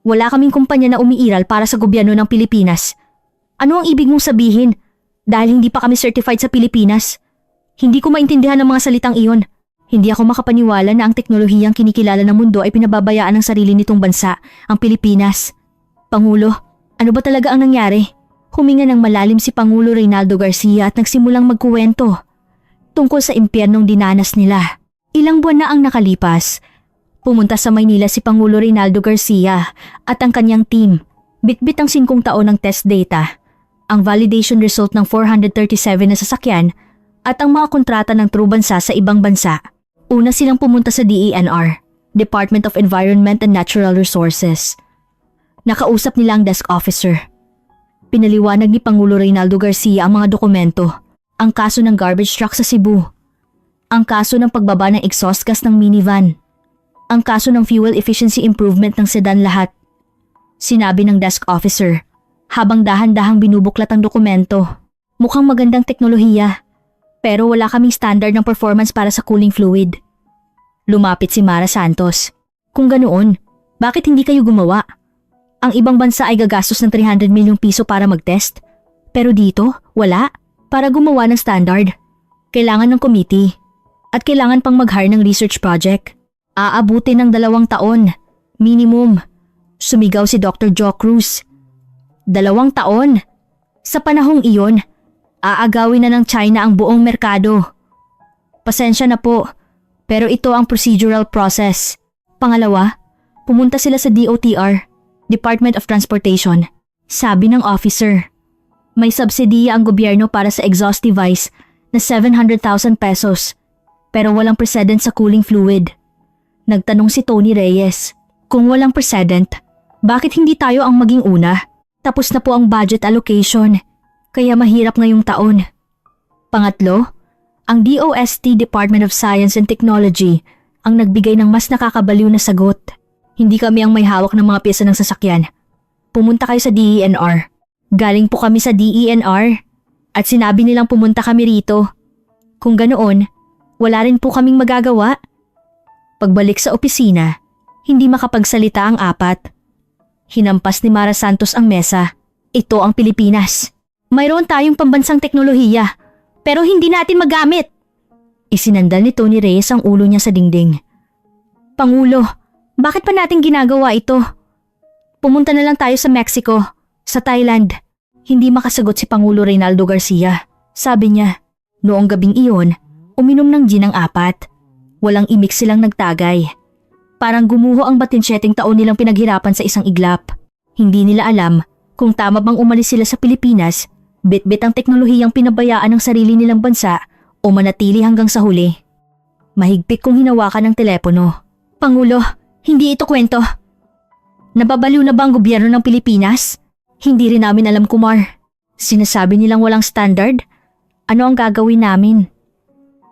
wala kaming kumpanya na umiiral para sa gobyerno ng Pilipinas. Ano ang ibig mong sabihin? Dahil hindi pa kami certified sa Pilipinas? Hindi ko maintindihan ang mga salitang iyon. Hindi ako makapaniwala na ang teknolohiyang kinikilala ng mundo ay pinababayaan ng sarili nitong bansa, ang Pilipinas. Pangulo, ano ba talaga ang nangyari? Huminga ng malalim si Pangulo Reynaldo Garcia at nagsimulang magkuwento tungkol sa impyernong dinanas nila. Ilang buwan na ang nakalipas. Pumunta sa Maynila si Pangulo Reynaldo Garcia at ang kanyang team. Bitbit ang 5 taon ng test data, ang validation result ng 437 na sasakyan at ang mga kontrata ng true bansa sa ibang bansa. Una silang pumunta sa DENR, Department of Environment and Natural Resources. Nakausap nila ang desk officer. Pinaliwanag ni Pangulo Reynaldo Garcia ang mga dokumento, ang kaso ng garbage truck sa Cebu, ang kaso ng pagbaba ng exhaust gas ng minivan, ang kaso ng fuel efficiency improvement ng sedan lahat. Sinabi ng desk officer, habang dahan-dahang binubuklat ang dokumento. Mukhang magandang teknolohiya, pero wala kaming standard ng performance para sa cooling fluid. Lumapit si Mara Santos. Kung ganoon, bakit hindi kayo gumawa? Ang ibang bansa ay gagastos ng 300 milyong piso para mag-test. Pero dito, wala. Para gumawa ng standard, kailangan ng committee. At kailangan pang mag-hire ng research project. Aabutin ng 2 taon. Minimum. Sumigaw si Dr. Joe Cruz. 2 taon? Sa panahong iyon, aagawin na ng China ang buong merkado. Pasensya na po, pero ito ang procedural process. Pangalawa, pumunta sila sa DOTR, Department of Transportation. Sabi ng officer, may subsidiya ang gobyerno para sa exhaust device na 700,000 pesos, pero walang precedent sa cooling fluid. Nagtanong si Tony Reyes, kung walang precedent, bakit hindi tayo ang maging una? Tapos na po ang budget allocation, kaya mahirap ngayong taon. Pangatlo, ang DOST Department of Science and Technology ang nagbigay ng mas nakakabaliw na sagot. Hindi kami ang may hawak ng mga pyesa ng sasakyan. Pumunta kayo sa DENR. Galing po kami sa DENR at sinabi nilang pumunta kami rito. Kung ganoon, wala rin po kaming magagawa. Pagbalik sa opisina, hindi makapagsalita ang 4. Hinampas ni Mara Santos ang mesa. Ito ang Pilipinas. Mayroon tayong pambansang teknolohiya, pero hindi natin magamit. Isinandal ni Tony Reyes ang ulo niya sa dingding. Pangulo, bakit pa natin ginagawa ito? Pumunta na lang tayo sa Mexico, sa Thailand. Hindi makasagot si Pangulo Reynaldo Garcia. Sabi niya, noong gabing iyon, uminom ng gin ang 4. Walang imik silang nagtagay. Parang gumuho ang 27 taon nilang pinaghirapan sa isang iglap. Hindi nila alam kung tama bang umalis sila sa Pilipinas, bit-bit ang teknolohiyang pinabayaan ng sarili nilang bansa o manatili hanggang sa huli. Mahigpit kong hinawakan ng telepono. Pangulo, hindi ito kwento. Nababaliw na ba ang gobyerno ng Pilipinas? Hindi rin namin alam, Kumar. Sinasabi nilang walang standard. Ano ang gagawin namin?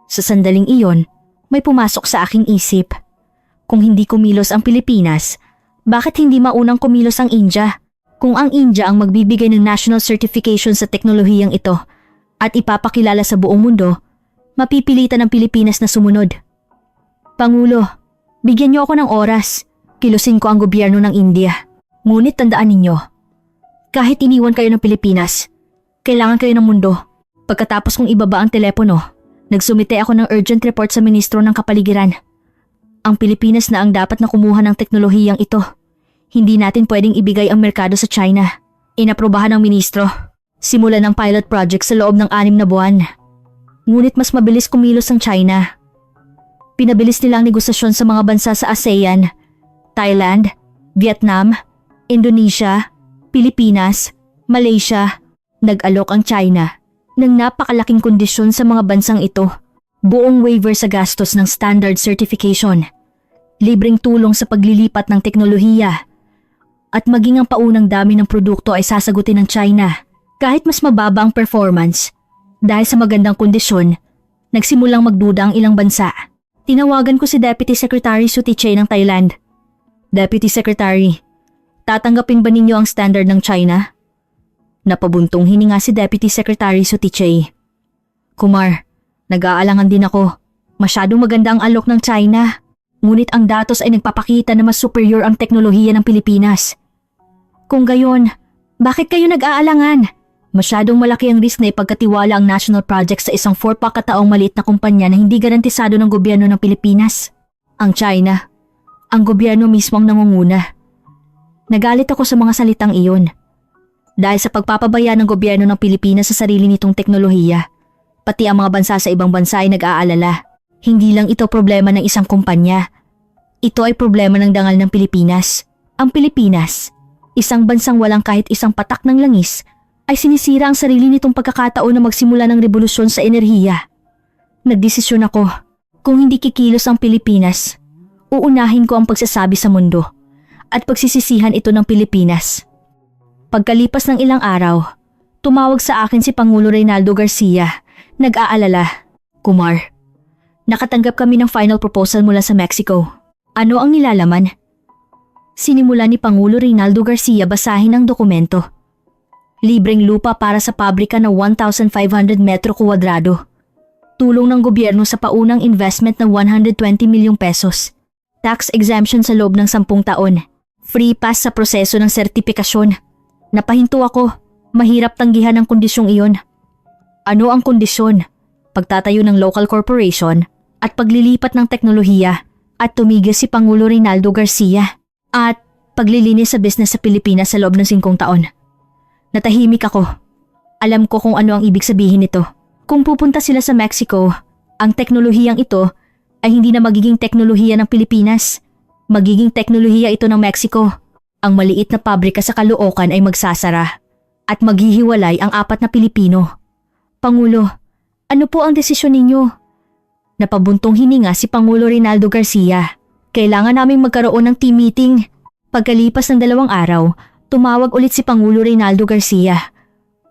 Sa sandaling iyon, may pumasok sa aking isip. Kung hindi kumilos ang Pilipinas, bakit hindi maunang kumilos ang India? Kung ang India ang magbibigay ng national certification sa teknolohiyang ito at ipapakilala sa buong mundo, mapipilitan ng Pilipinas na sumunod. Pangulo, bigyan niyo ako ng oras. Kilusin ko ang gobyerno ng India. Ngunit tandaan ninyo, kahit iniwan kayo ng Pilipinas, kailangan kayo ng mundo. Pagkatapos kong ibaba ang telepono, nagsumite ako ng urgent report sa Ministro ng Kapaligiran. Ang Pilipinas na ang dapat na kumuha ng teknolohiyang ito. Hindi natin pwedeng ibigay ang merkado sa China. Inaprobahan ng ministro. Simulan ng pilot project sa loob ng 6 na buwan. Ngunit mas mabilis kumilos ang China. Pinabilis nila ang negosasyon sa mga bansa sa ASEAN, Thailand, Vietnam, Indonesia, Pilipinas, Malaysia. Nag-alok ang China ng napakalaking kondisyon sa mga bansang ito. Buong waiver sa gastos ng standard certification, libreng tulong sa paglilipat ng teknolohiya, at maging ang paunang dami ng produkto ay sasagutin ng China. Kahit mas mababa ang performance, dahil sa magandang kondisyon, nagsimulang magduda ang ilang bansa. Tinawagan ko si Deputy Secretary Sutiche ng Thailand. Deputy Secretary, tatanggapin ba ninyo ang standard ng China? Napabuntong hininga si Deputy Secretary Sutiche. Kumar, nag-aalangan din ako. Masyadong maganda ang alok ng China. Ngunit ang datos ay nagpapakita na mas superior ang teknolohiya ng Pilipinas. Kung gayon, bakit kayo nag-aalangan? Masyadong malaki ang risk na ipagkatiwala ang national project sa isang for-pakataong maliit na kumpanya na hindi garantisado ng gobyerno ng Pilipinas. Ang China, ang gobyerno mismo ang nangunguna. Nagalit ako sa mga salitang iyon. Dahil sa pagpapabaya ng gobyerno ng Pilipinas sa sarili nitong teknolohiya, pati ang mga bansa sa ibang bansa ay nag-aalala. Hindi lang ito problema ng isang kumpanya. Ito ay problema ng dangal ng Pilipinas. Ang Pilipinas, isang bansang walang kahit isang patak ng langis, ay sinisira ang sarili nitong pagkakataon na magsimula ng revolusyon sa enerhiya. Nagdesisyon ako, kung hindi kikilos ang Pilipinas, uunahin ko ang pagsasabi sa mundo at pagsisisihan ito ng Pilipinas. Pagkalipas ng ilang araw, tumawag sa akin si Pangulo Reynaldo Garcia, nag-aalala. Kumar, nakatanggap kami ng final proposal mula sa Mexico. Ano ang nilalaman? Sinimula ni Pangulo Reynaldo Garcia basahin ang dokumento. Libreng lupa para sa pabrika na 1,500 metro kuwadrado. Tulong ng gobyerno sa paunang investment na 120 milyong pesos. Tax exemption sa loob ng 10 taon. Free pass sa proseso ng sertipikasyon. Napahinto ako. Mahirap tanggihan ang kondisyong iyon. Ano ang kondisyon? Pagtatayo ng local corporation at paglilipat ng teknolohiya at tumigil si Pangulo Reynaldo Garcia at paglilinis sa business sa Pilipinas sa loob ng 5 taon. Natahimik ako. Alam ko kung ano ang ibig sabihin nito. Kung pupunta sila sa Mexico, ang teknolohiyang ito ay hindi na magiging teknolohiya ng Pilipinas. Magiging teknolohiya ito ng Mexico. Ang maliit na pabrika sa Caloocan ay magsasara at maghihiwalay ang 4 na Pilipino. Pangulo, ano po ang desisyon ninyo? Napabuntong hininga si Pangulo Reynaldo Garcia. Kailangan naming magkaroon ng team meeting. Pagkalipas ng 2 araw, tumawag ulit si Pangulo Reynaldo Garcia.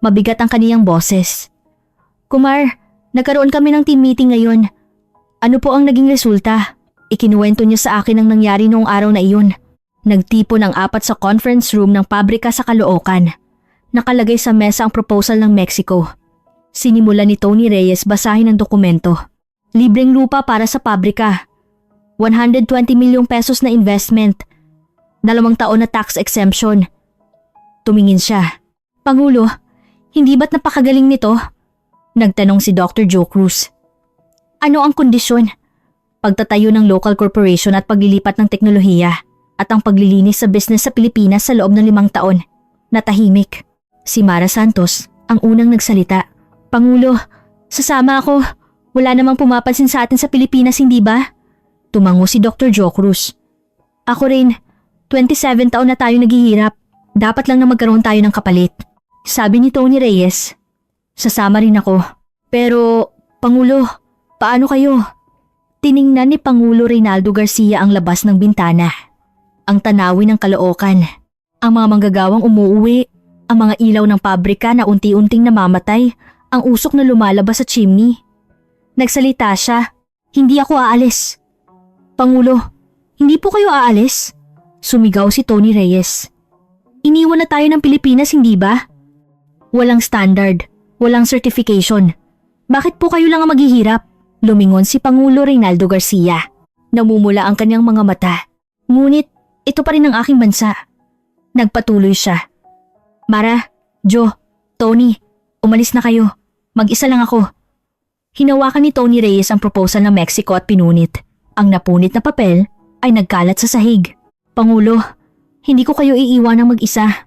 Mabigat ang kaniyang boses. Kumar, nagkaroon kami ng team meeting ngayon. Ano po ang naging resulta? Ikinuwento niya sa akin ang nangyari noong araw na iyon. Nagtipon ang 4 sa conference room ng pabrika sa Caloocan. Nakalagay sa mesa ang proposal ng Mexico. Sinimula ni Tony Reyes basahin ang dokumento. Libreng lupa para sa pabrika. 120 milyong pesos na investment. 2 taon na tax exemption. Tumingin siya. Pangulo, hindi ba't napakagaling nito? Nagtanong si Dr. Joe Cruz. Ano ang kondisyon? Pagtatayo ng local corporation at paglilipat ng teknolohiya at ang paglilinis sa business sa Pilipinas sa loob ng 5 taon. Natahimik. Si Mara Santos ang unang nagsalita. Pangulo, sasama ako. Wala namang pumapansin sa atin sa Pilipinas, hindi ba? Tumango si Dr. Joe Cruz. Ako rin. 27 taon na tayo naghihirap. Dapat lang na magkaroon tayo ng kapalit. Sabi ni Tony Reyes. Sasama rin ako. Pero, Pangulo, paano kayo? Tiningnan ni Pangulo Reynaldo Garcia ang labas ng bintana. Ang tanawin ng Caloocan. Ang mga manggagawang umuuwi. Ang mga ilaw ng pabrika na unti-unting namamatay. Ang usok na lumalabas sa chimney. Nagsalita siya. Hindi ako aalis. Pangulo, hindi po kayo aalis? Sumigaw si Tony Reyes. Iniwan na tayo ng Pilipinas, hindi ba? Walang standard. Walang certification. Bakit po kayo lang ang maghihirap? Lumingon si Pangulo Reynaldo Garcia. Namumula ang kanyang mga mata. Ngunit, ito pa rin ang aking bansa. Nagpatuloy siya. Mara, Joe, Tony, umalis na kayo. Mag-isa lang ako. Hinawakan ni Tony Reyes ang proposal ng Mexico at pinunit. Ang napunit na papel ay nagkalat sa sahig. Pangulo, hindi ko kayo iiwan ng mag-isa.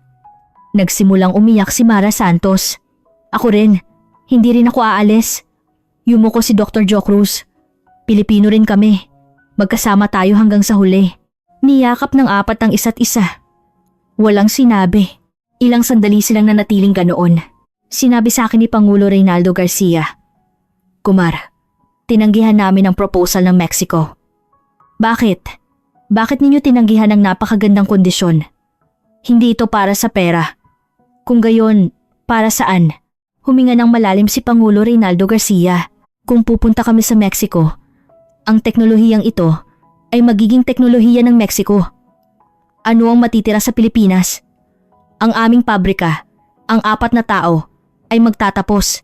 Nagsimulang umiyak si Mara Santos. Ako rin, hindi rin ako aalis. Yumuko si Dr. Joe Cruz. Pilipino rin kami. Magkasama tayo hanggang sa huli. Niyakap ng 4 ang isa't isa. Walang sinabi. Ilang sandali silang nanatiling ganoon. Sinabi sa akin ni Pangulo Reynaldo Garcia. Kumar, tinanggihan namin ang proposal ng Mexico. Bakit? Bakit ninyo tinanggihan ang napakagandang kondisyon? Hindi ito para sa pera. Kung gayon, para saan? Huminga ng malalim si Pangulo Reynaldo Garcia. Kung pupunta kami sa Mexico, ang teknolohiyang ito ay magiging teknolohiya ng Mexico. Ano ang matitira sa Pilipinas? Ang aming pabrika, Ang 4 na tao ay magtatapos.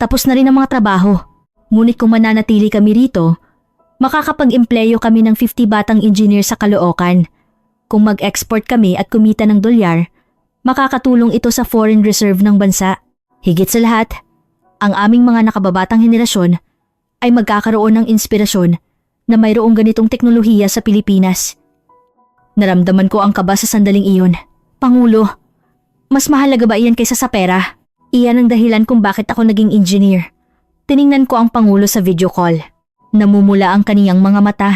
Tapos na rin ang mga trabaho. Ngunit kung mananatili kami rito, makakapag-empleyo kami ng 50 batang engineer sa Caloocan. Kung mag-export kami at kumita ng dolyar, makakatulong ito sa foreign reserve ng bansa. Higit sa lahat, ang aming mga nakababatang henerasyon ay magkakaroon ng inspirasyon na mayroong ganitong teknolohiya sa Pilipinas. Naramdaman ko ang kaba sa sandaling iyon. Pangulo, mas mahalaga ba iyan kaysa sa pera? Iyan ang dahilan kung bakit ako naging engineer. Tiningnan ko ang Pangulo sa video call. Namumula ang kaniyang mga mata.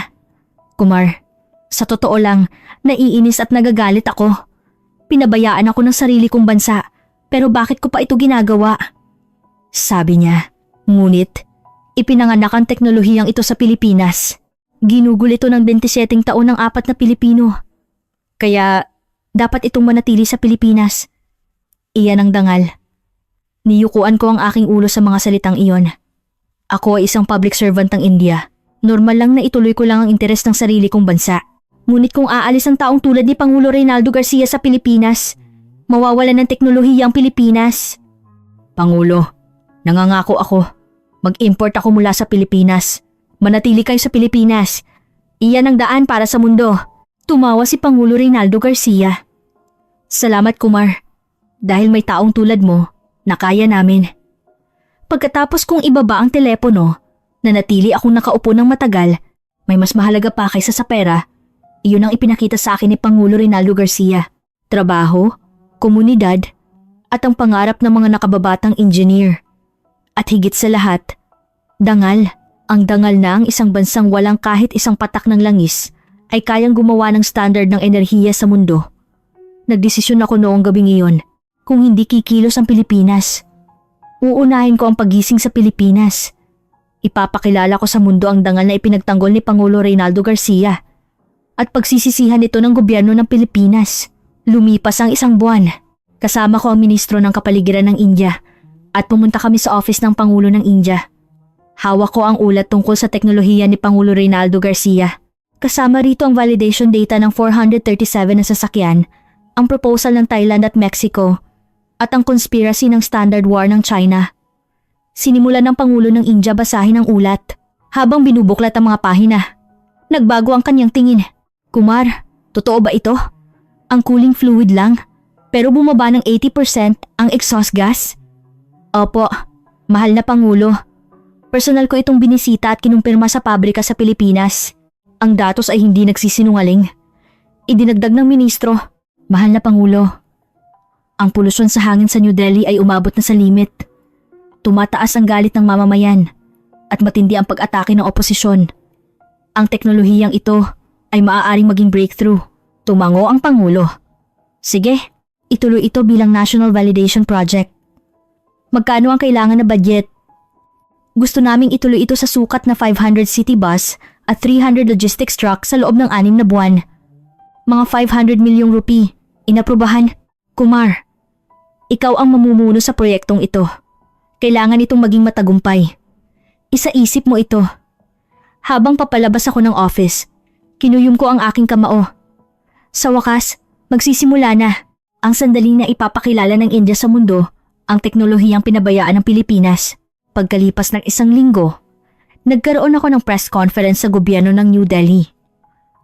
Kumar, sa totoo lang, naiinis at nagagalit ako. Pinabayaan ako ng sarili kong bansa, pero bakit ko pa ito ginagawa? Sabi niya, ngunit ipinanganak ang teknolohiyang ito sa Pilipinas. Ginugol ito ng 27 taon ng 4 na Pilipino. Kaya dapat itong manatili sa Pilipinas. Iyan ang dangal. Niyukuan ko ang aking ulo sa mga salitang iyon. Ako ay isang public servant ng India. Normal lang na ituloy ko lang ang interes ng sarili kong bansa. Ngunit kung aalis ang taong tulad ni Pangulo Reynaldo Garcia sa Pilipinas, mawawalan ng teknolohiya ang Pilipinas. Pangulo, nangangako ako. Mag-import ako mula sa Pilipinas. Manatili kayo sa Pilipinas. Iyan ang daan para sa mundo. Tumawa si Pangulo Reynaldo Garcia. Salamat, Kumar. Dahil may taong tulad mo, nakaya namin. Pagkatapos kong ibaba ang telepono, nanatili akong nakaupo ng matagal. May mas mahalaga pa kaysa sa pera. Iyon ang ipinakita sa akin ni Pangulo Reynaldo Garcia. Trabaho, komunidad, at ang pangarap ng mga nakababatang engineer. At higit sa lahat, dangal. Ang dangal na ang isang bansang walang kahit isang patak ng langis ay kayang gumawa ng standard ng enerhiya sa mundo. Nagdesisyon ako noong gabing iyon, kung hindi kikilos ang Pilipinas. Uunahin ko ang pagising sa Pilipinas. Ipapakilala ko sa mundo ang dangal na ipinagtanggol ni Pangulo Reynaldo Garcia. At pagsisisihan ito ng gobyerno ng Pilipinas. Lumipas ang 1 buwan. Kasama ko ang ministro ng kapaligiran ng India at pumunta kami sa office ng Pangulo ng India. Hawak ko ang ulat tungkol sa teknolohiya ni Pangulo Reynaldo Garcia. Kasama rito ang validation data ng 437 na sasakyan, ang proposal ng Thailand at Mexico, at ang conspiracy ng Standard War ng China. Sinimulan ng Pangulo ng India basahin ang ulat habang binubuklat ang mga pahina. Nagbago ang kanyang tingin. Kumar, totoo ba ito? Ang cooling fluid lang, pero bumaba ng 80% ang exhaust gas? Opo, mahal na Pangulo. Personal ko itong binisita at kinumpirma sa pabrika sa Pilipinas. Ang datos ay hindi nagsisinungaling. Idinagdag ng ministro, mahal na Pangulo. Ang polusyon sa hangin sa New Delhi ay umabot na sa limit. Tumataas ang galit ng mamamayan at matindi ang pag-atake ng oposisyon. Ang teknolohiyang ito ay maaaring maging breakthrough. Tumango ang Pangulo. Sige, ituloy ito bilang National Validation Project. Magkano ang kailangan na budget? Gusto naming ituloy ito sa sukat na 500 city bus at 300 logistics truck sa loob ng 6 na buwan. Mga 500 milyong rupi. Inaprubahan. Kumar, ikaw ang mamumuno sa proyektong ito. Kailangan itong maging matagumpay. Isaisip mo ito. Habang papalabas ako ng office, kinuyom ko ang aking kamao. Sa wakas, magsisimula na ang sandaling na ipapakilala ng India sa mundo ang teknolohiyang pinabayaan ng Pilipinas. Pagkalipas ng 1 linggo, nagkaroon ako ng press conference sa gobyerno ng New Delhi.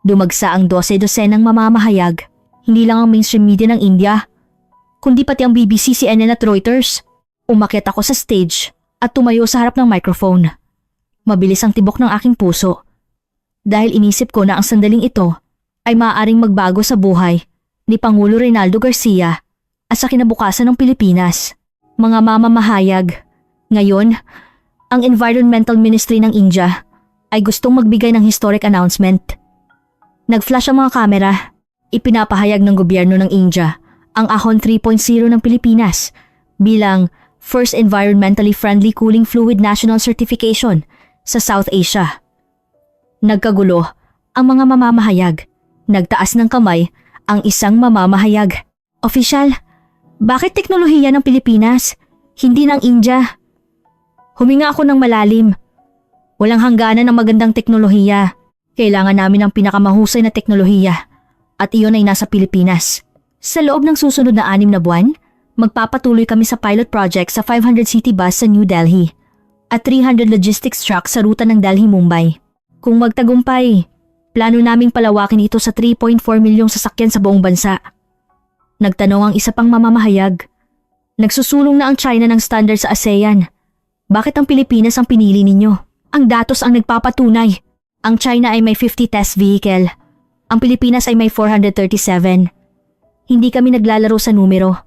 Dumagsa ang 12-dosenang mamamahayag, hindi lang ang mainstream media ng India, kundi pati ang BBC, CNN at Reuters. Umakyat ako sa stage at tumayo sa harap ng microphone. Mabilis ang tibok ng aking puso dahil inisip ko na ang sandaling ito ay maaaring magbago sa buhay ni Pangulo Reynaldo Garcia at sa kinabukasan ng Pilipinas. Mga mamamahayag, ngayon, ang Environmental Ministry ng India ay gustong magbigay ng historic announcement. Nag-flash ang mga kamera. Ipinapahayag ng gobyerno ng India ang Ahon 3.0 ng Pilipinas bilang First Environmentally Friendly Cooling Fluid National Certification sa South Asia. Nagkagulo ang mga mamamahayag. Nagtaas ng kamay ang isang mamamahayag. Opisyal, bakit teknolohiya ng Pilipinas, hindi ng India? Huminga ako ng malalim. Walang hangganan ng magandang teknolohiya. Kailangan namin ng pinakamahusay na teknolohiya at iyon ay nasa Pilipinas. Sa loob ng susunod na 6 na buwan, Magpapatuloy kami sa pilot project sa 500 city bus sa New Delhi at 300 logistics truck sa ruta ng Delhi-Mumbai. Kung magtagumpay, plano naming palawakin ito sa 3.4 milyong sasakyan sa buong bansa. Nagtanong ang isa pang mamamahayag. Nagsusulong na ang China ng standard sa ASEAN. Bakit ang Pilipinas ang pinili ninyo? Ang datos ang nagpapatunay. Ang China ay may 50 test vehicle. Ang Pilipinas ay may 437. Hindi kami naglalaro sa numero.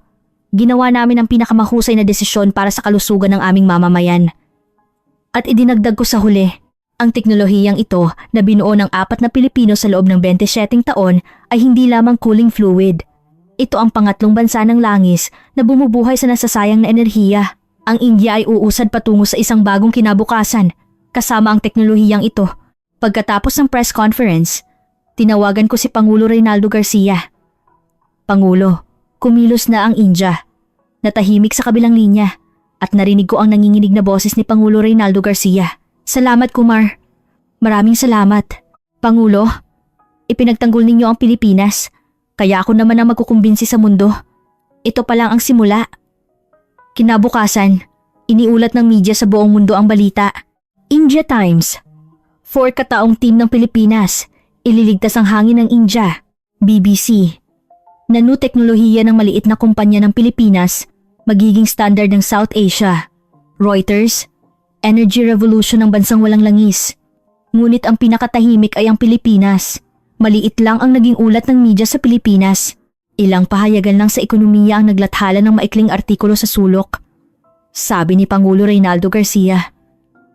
Ginawa namin ang pinakamahusay na desisyon para sa kalusugan ng aming mamamayan. At idinagdag ko sa huli, ang teknolohiyang ito na binuo ng 4 na Pilipino sa loob ng 27 taon ay hindi lamang cooling fluid. Ito ang pangatlong bansa ng langis na bumubuhay sa nasasayang na enerhiya. Ang India ay uusad patungo sa isang bagong kinabukasan kasama ang teknolohiyang ito. Pagkatapos ng press conference, tinawagan ko si Pangulo Reynaldo Garcia. Pangulo, kumilos na ang India. Natahimik sa kabilang linya at narinig ko ang nanginginig na boses ni Pangulo Reynaldo Garcia. Salamat, Kumar. Maraming salamat. Pangulo, ipinagtanggol ninyo ang Pilipinas. Kaya ako naman ang magkukumbinsi sa mundo. Ito pa lang ang simula. Kinabukasan, iniulat ng media sa buong mundo ang balita. India Times. 4 kataong team ng Pilipinas. Ililigtas ang hangin ng India. BBC. Nanoteknolohiya ng maliit na kumpanya ng Pilipinas, magiging standard ng South Asia. Reuters. Energy revolution ng bansang walang langis. Ngunit ang pinakatahimik ay ang Pilipinas. Maliit lang ang naging ulat ng media sa Pilipinas. Ilang pahayagan lang sa ekonomiya ang naglathala ng maikling artikulo sa sulok. Sabi ni Pangulo Reynaldo Garcia,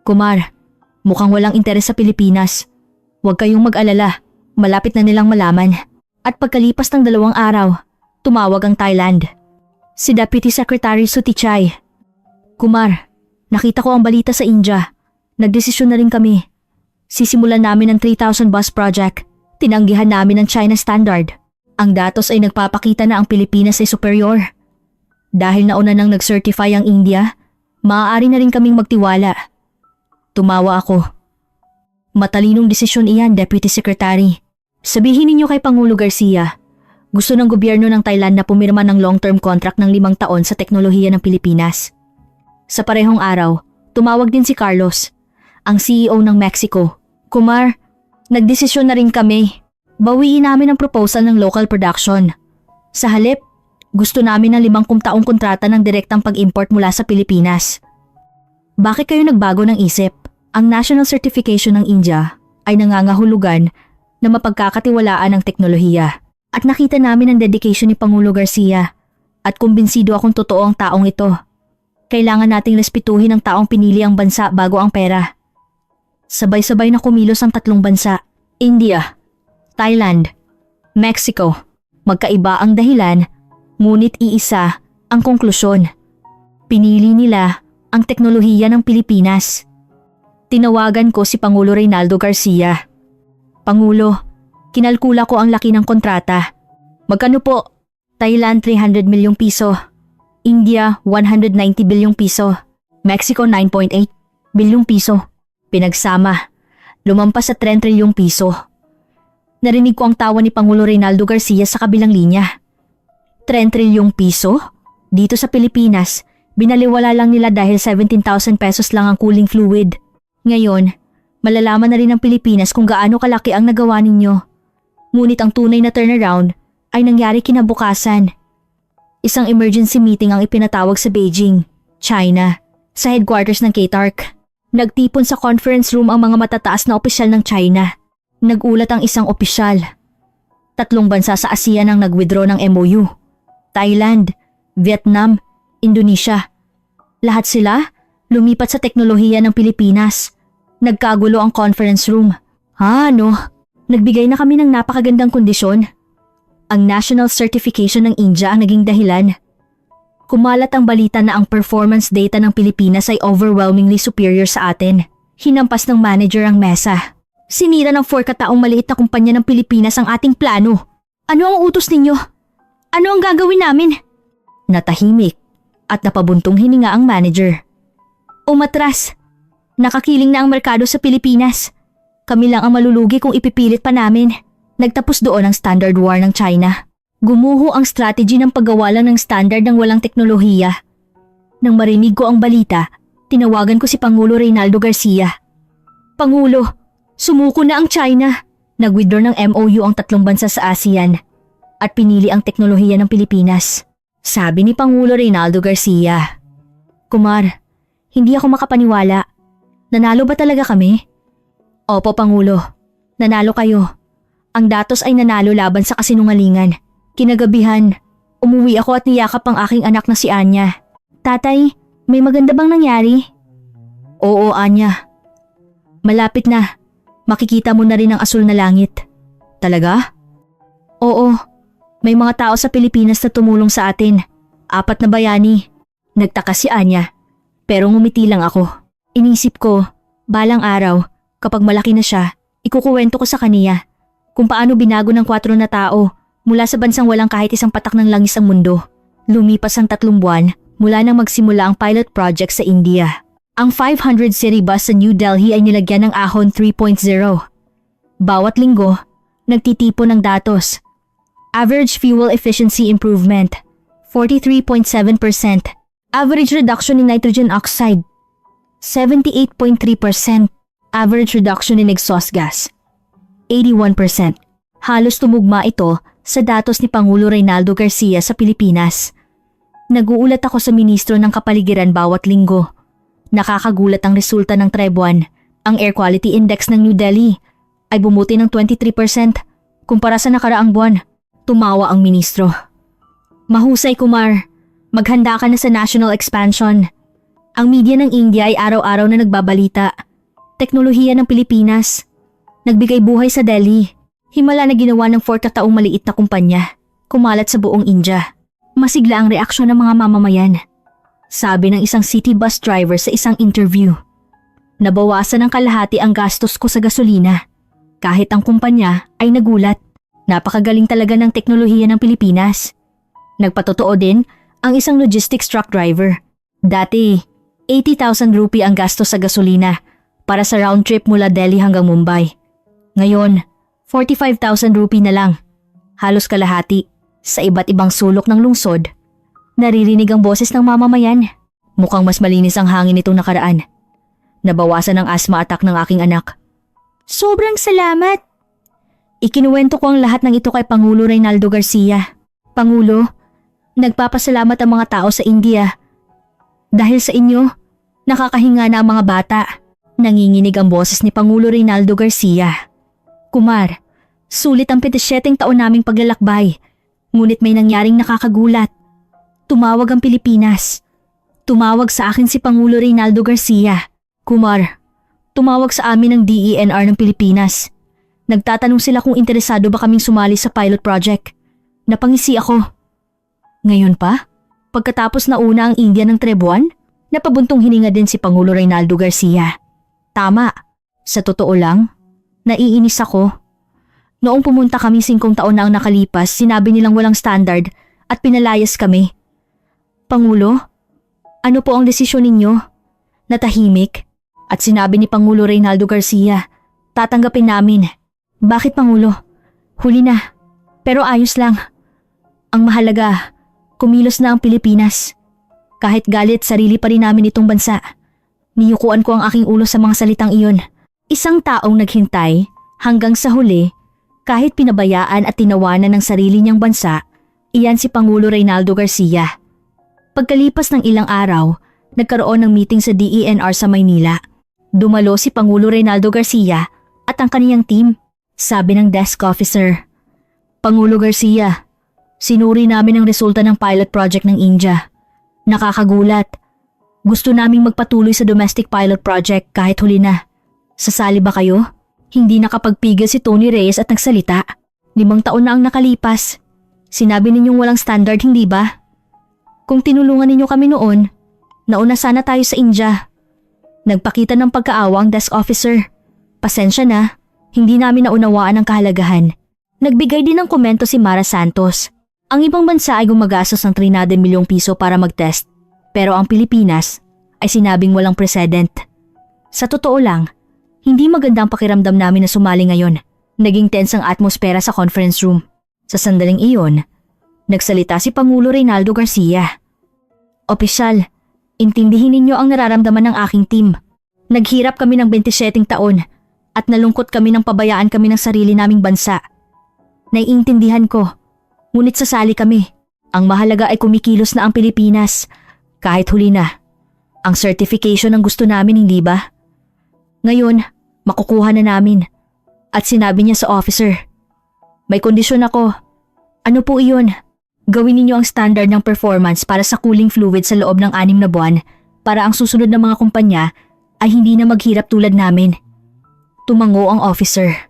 Kumar, mukhang walang interes sa Pilipinas. Huwag kayong mag-alala, malapit na nilang malaman. At pagkalipas ng 2 araw, tumawag ang Thailand. Si Deputy Secretary Sutichai. Kumar, nakita ko ang balita sa India. Nagdesisyon na rin kami. Sisimulan namin ang 3,000 bus project. Tinanggihan namin ang China standard. Ang datos ay nagpapakita na ang Pilipinas ay superior. Dahil nauna nang nag-certify ang India, maaari na rin kaming magtiwala. Tumawa ako. Matalinong desisyon iyan, Deputy Secretary. Sabihin ninyo kay Pangulo Garcia, gusto ng gobyerno ng Thailand na pumirma ng long-term contract ng 5 taon sa teknolohiya ng Pilipinas. Sa parehong araw, tumawag din si Carlos, ang CEO ng Mexico. Kumar, nagdesisyon na rin kami. Bawiin namin ang proposal ng local production. Sa halip, gusto namin ng 50 taong kontrata ng direktang pag-import mula sa Pilipinas. Bakit kayo nagbago ng isip? Ang national certification ng India ay nangangahulugan na mapagkakatiwalaan ang teknolohiya. At nakita namin ang dedication ni Pangulo Garcia at kumbinsido akong totoo ang taong ito. Kailangan nating respetuhin ang taong pinili ang bansa bago ang pera. Sabay-sabay na kumilos ang 3 bansa, India, Thailand, Mexico. Magkaiba ang dahilan, ngunit iisa ang konklusyon. Pinili nila ang teknolohiya ng Pilipinas. Tinawagan ko si Pangulo Reynaldo Garcia. Pangulo, kinalkula ko ang laki ng kontrata. Magkano po? Thailand 300 milyong piso. India 190 bilyong piso. Mexico 9.8 bilyong piso. Pinagsama, lumampas sa 3 trilyong piso. Narinig ko ang tawa ni Pangulo Reynaldo Garcia sa kabilang linya. 3 trilyong piso? Dito sa Pilipinas, binaliwala lang nila dahil 17,000 pesos lang ang cooling fluid. Ngayon, malalaman na rin ng Pilipinas kung gaano kalaki ang nagawa ninyo. Ngunit ang tunay na turnaround ay nangyari kinabukasan. Isang emergency meeting ang ipinatawag sa Beijing, China, sa headquarters ng KTARC. Nagtipon sa conference room ang mga matataas na opisyal ng China. Nagulat ang isang opisyal. 3 bansa sa ASEAN ang nag-withdraw ng MOU. Thailand, Vietnam, Indonesia. Lahat sila lumipat sa teknolohiya ng Pilipinas. Nagkagulo ang conference room. Ano? Nagbigay na kami ng napakagandang kondisyon. Ang national certification ng India ang naging dahilan. Kumalat ang balita na ang performance data ng Pilipinas ay overwhelmingly superior sa atin. Hinampas ng manager ang mesa. Sinira ng 4 kataong maliit na kumpanya ng Pilipinas ang ating plano. Ano ang utos ninyo? Ano ang gagawin namin? Natahimik at napabuntong hininga ang manager. Umatras. Nakakiling na ang merkado sa Pilipinas. Kami lang ang malulugi kung ipipilit pa namin. Nagtapos doon ang standard war ng China. Gumuho ang strategy ng paggawa lang ng standard ng walang teknolohiya. Nang marinig ko ang balita, tinawagan ko si Pangulo Reynaldo Garcia. Pangulo, sumuko na ang China. Nag-withdraw ng MOU ang 3 bansa sa ASEAN at pinili ang teknolohiya ng Pilipinas. Sabi ni Pangulo Reynaldo Garcia. Kumar, hindi ako makapaniwala. Nanalo ba talaga kami? Opo, Pangulo. Nanalo kayo. Ang datos ay nanalo laban sa kasinungalingan. Kinagabihan, umuwi ako at niyakap ang aking anak na si Anya. Tatay, may maganda bang nangyari? Oo, Anya. Malapit na. Makikita mo na rin ang asul na langit. Talaga? Oo. May mga tao sa Pilipinas na tumulong sa atin. 4 na bayani. Nagtaka si Anya. Pero ngumiti lang ako. Inisip ko, balang araw, kapag malaki na siya, ikukuwento ko sa kaniya kung paano binago ng 4 na tao mula sa bansang walang kahit isang patak ng langis ang mundo. Lumipas ang 3 buwan mula nang magsimula ang pilot project sa India. Ang 500 city bus sa New Delhi ay nilagyan ng ahon 3.0. Bawat linggo, nagtitipon ng datos. Average fuel efficiency improvement, 43.7%. Average reduction in nitrogen oxide, 78.3%. Average reduction in exhaust gas, 81%. Halos tumugma ito sa datos ni Pangulo Reynaldo Garcia sa Pilipinas. Naguulat ako sa Ministro ng Kapaligiran bawat linggo. Nakakagulat ang resulta ng Trebuan. Ang Air Quality Index ng New Delhi ay bumuti ng 23% kumpara sa nakaraang buwan. Tumawa ang ministro. Mahusay, Kumar. Maghanda ka na sa national expansion. Ang media ng India ay araw-araw na nagbabalita. Teknolohiya ng Pilipinas. Nagbigay buhay sa Delhi. Himala na ginawa ng 4 kataong maliit na kumpanya. Kumalat sa buong India. Masigla ang reaksyon ng mga mamamayan. Sabi ng isang city bus driver sa isang interview. Nabawasan ng kalahati ang gastos ko sa gasolina. Kahit ang kumpanya ay nagulat. Napakagaling talaga ng teknolohiya ng Pilipinas. Nagpatotoo din ang isang logistics truck driver. Dati, 80,000 rupee ang gastos sa gasolina para sa round trip mula Delhi hanggang Mumbai. Ngayon, 45,000 rupee na lang. Halos kalahati. Sa iba't ibang sulok ng lungsod, naririnig ang boses ng mamamayan. Mukhang mas malinis ang hangin nitong nakaraan. Nabawasan ang asthma attack ng aking anak. Sobrang salamat! Ikinuwento ko ang lahat ng ito kay Pangulo Reynaldo Garcia. Pangulo, nagpapasalamat ang mga tao sa India. Dahil sa inyo, nakakahinga na ang mga bata. Nanginginig ang boses ni Pangulo Reynaldo Garcia. Kumar, sulit ang 27 taon naming paglalakbay. Ngunit may nangyaring nakakagulat. Tumawag ang Pilipinas. Tumawag sa akin si Pangulo Reynaldo Garcia. Kumar, tumawag sa amin ng DENR ng Pilipinas. Nagtatanong sila kung interesado ba kaming sumali sa pilot project. Napangisi ako. Ngayon pa? Pagkatapos na una ang India ng Trebuan, napabuntong hininga din si Pangulo Reynaldo Garcia. Tama. Sa totoo lang, naiinis ako. Noong pumunta kami 5 taon na ang nakalipas, sinabi nilang walang standard at pinalayas kami. Pangulo, ano po ang desisyon ninyo? Natahimik at sinabi ni Pangulo Reynaldo Garcia, tatanggapin namin. Bakit, Pangulo? Huli na. Pero ayos lang. Ang mahalaga, kumilos na ang Pilipinas. Kahit galit, sarili pa rin namin itong bansa. Niyukuan ko ang aking ulo sa mga salitang iyon. Isang taong naghintay hanggang sa huli. Kahit pinabayaan at tinawanan ng sarili niyang bansa, iyan si Pangulo Reynaldo Garcia. Pagkalipas ng ilang araw, nagkaroon ng meeting sa DENR sa Maynila. Dumalo si Pangulo Reynaldo Garcia at ang kaniyang team. Sabi ng desk officer, Pangulo Garcia, sinuri namin ang resulta ng pilot project ng India. Nakakagulat. Gusto naming magpatuloy sa domestic pilot project kahit huli na. Sasali ba kayo? Hindi nakapagpigil si Tony Reyes at nagsalita. 5 taon na ang nakalipas. Sinabi ninyong walang standard, hindi ba? Kung tinulungan ninyo kami noon, nauna sana tayo sa India. Nagpakita ng pagkaawa ang desk officer. Pasensya na, hindi namin naunawaan ang kahalagahan. Nagbigay din ng komento si Mara Santos. Ang ibang bansa ay gumagastos ng 300 milyong piso para mag-test. Pero ang Pilipinas ay sinabing walang precedent. Sa totoo lang, hindi magandang pakiramdam namin na sumali ngayon. Naging tense ang atmosfera sa conference room. Sa sandaling iyon, Nagsalita si Pangulo Reynaldo Garcia. Opisyal, intindihin ninyo ang nararamdaman ng aking team. Naghirap kami ng 27 taon at nalungkot kami nang pabayaan kami ng sarili naming bansa. Naiintindihan ko, ngunit sasali kami. Ang mahalaga ay kumikilos na ang Pilipinas. Kahit huli na. Ang certification ang gusto namin, hindi ba? Ngayon, makukuha na namin. At sinabi niya sa officer, may kondisyon ako. Ano po iyon? Gawin ninyo ang standard ng performance para sa cooling fluid sa loob ng 6 na buwan para ang susunod na mga kumpanya ay hindi na maghirap tulad namin. Tumango ang officer.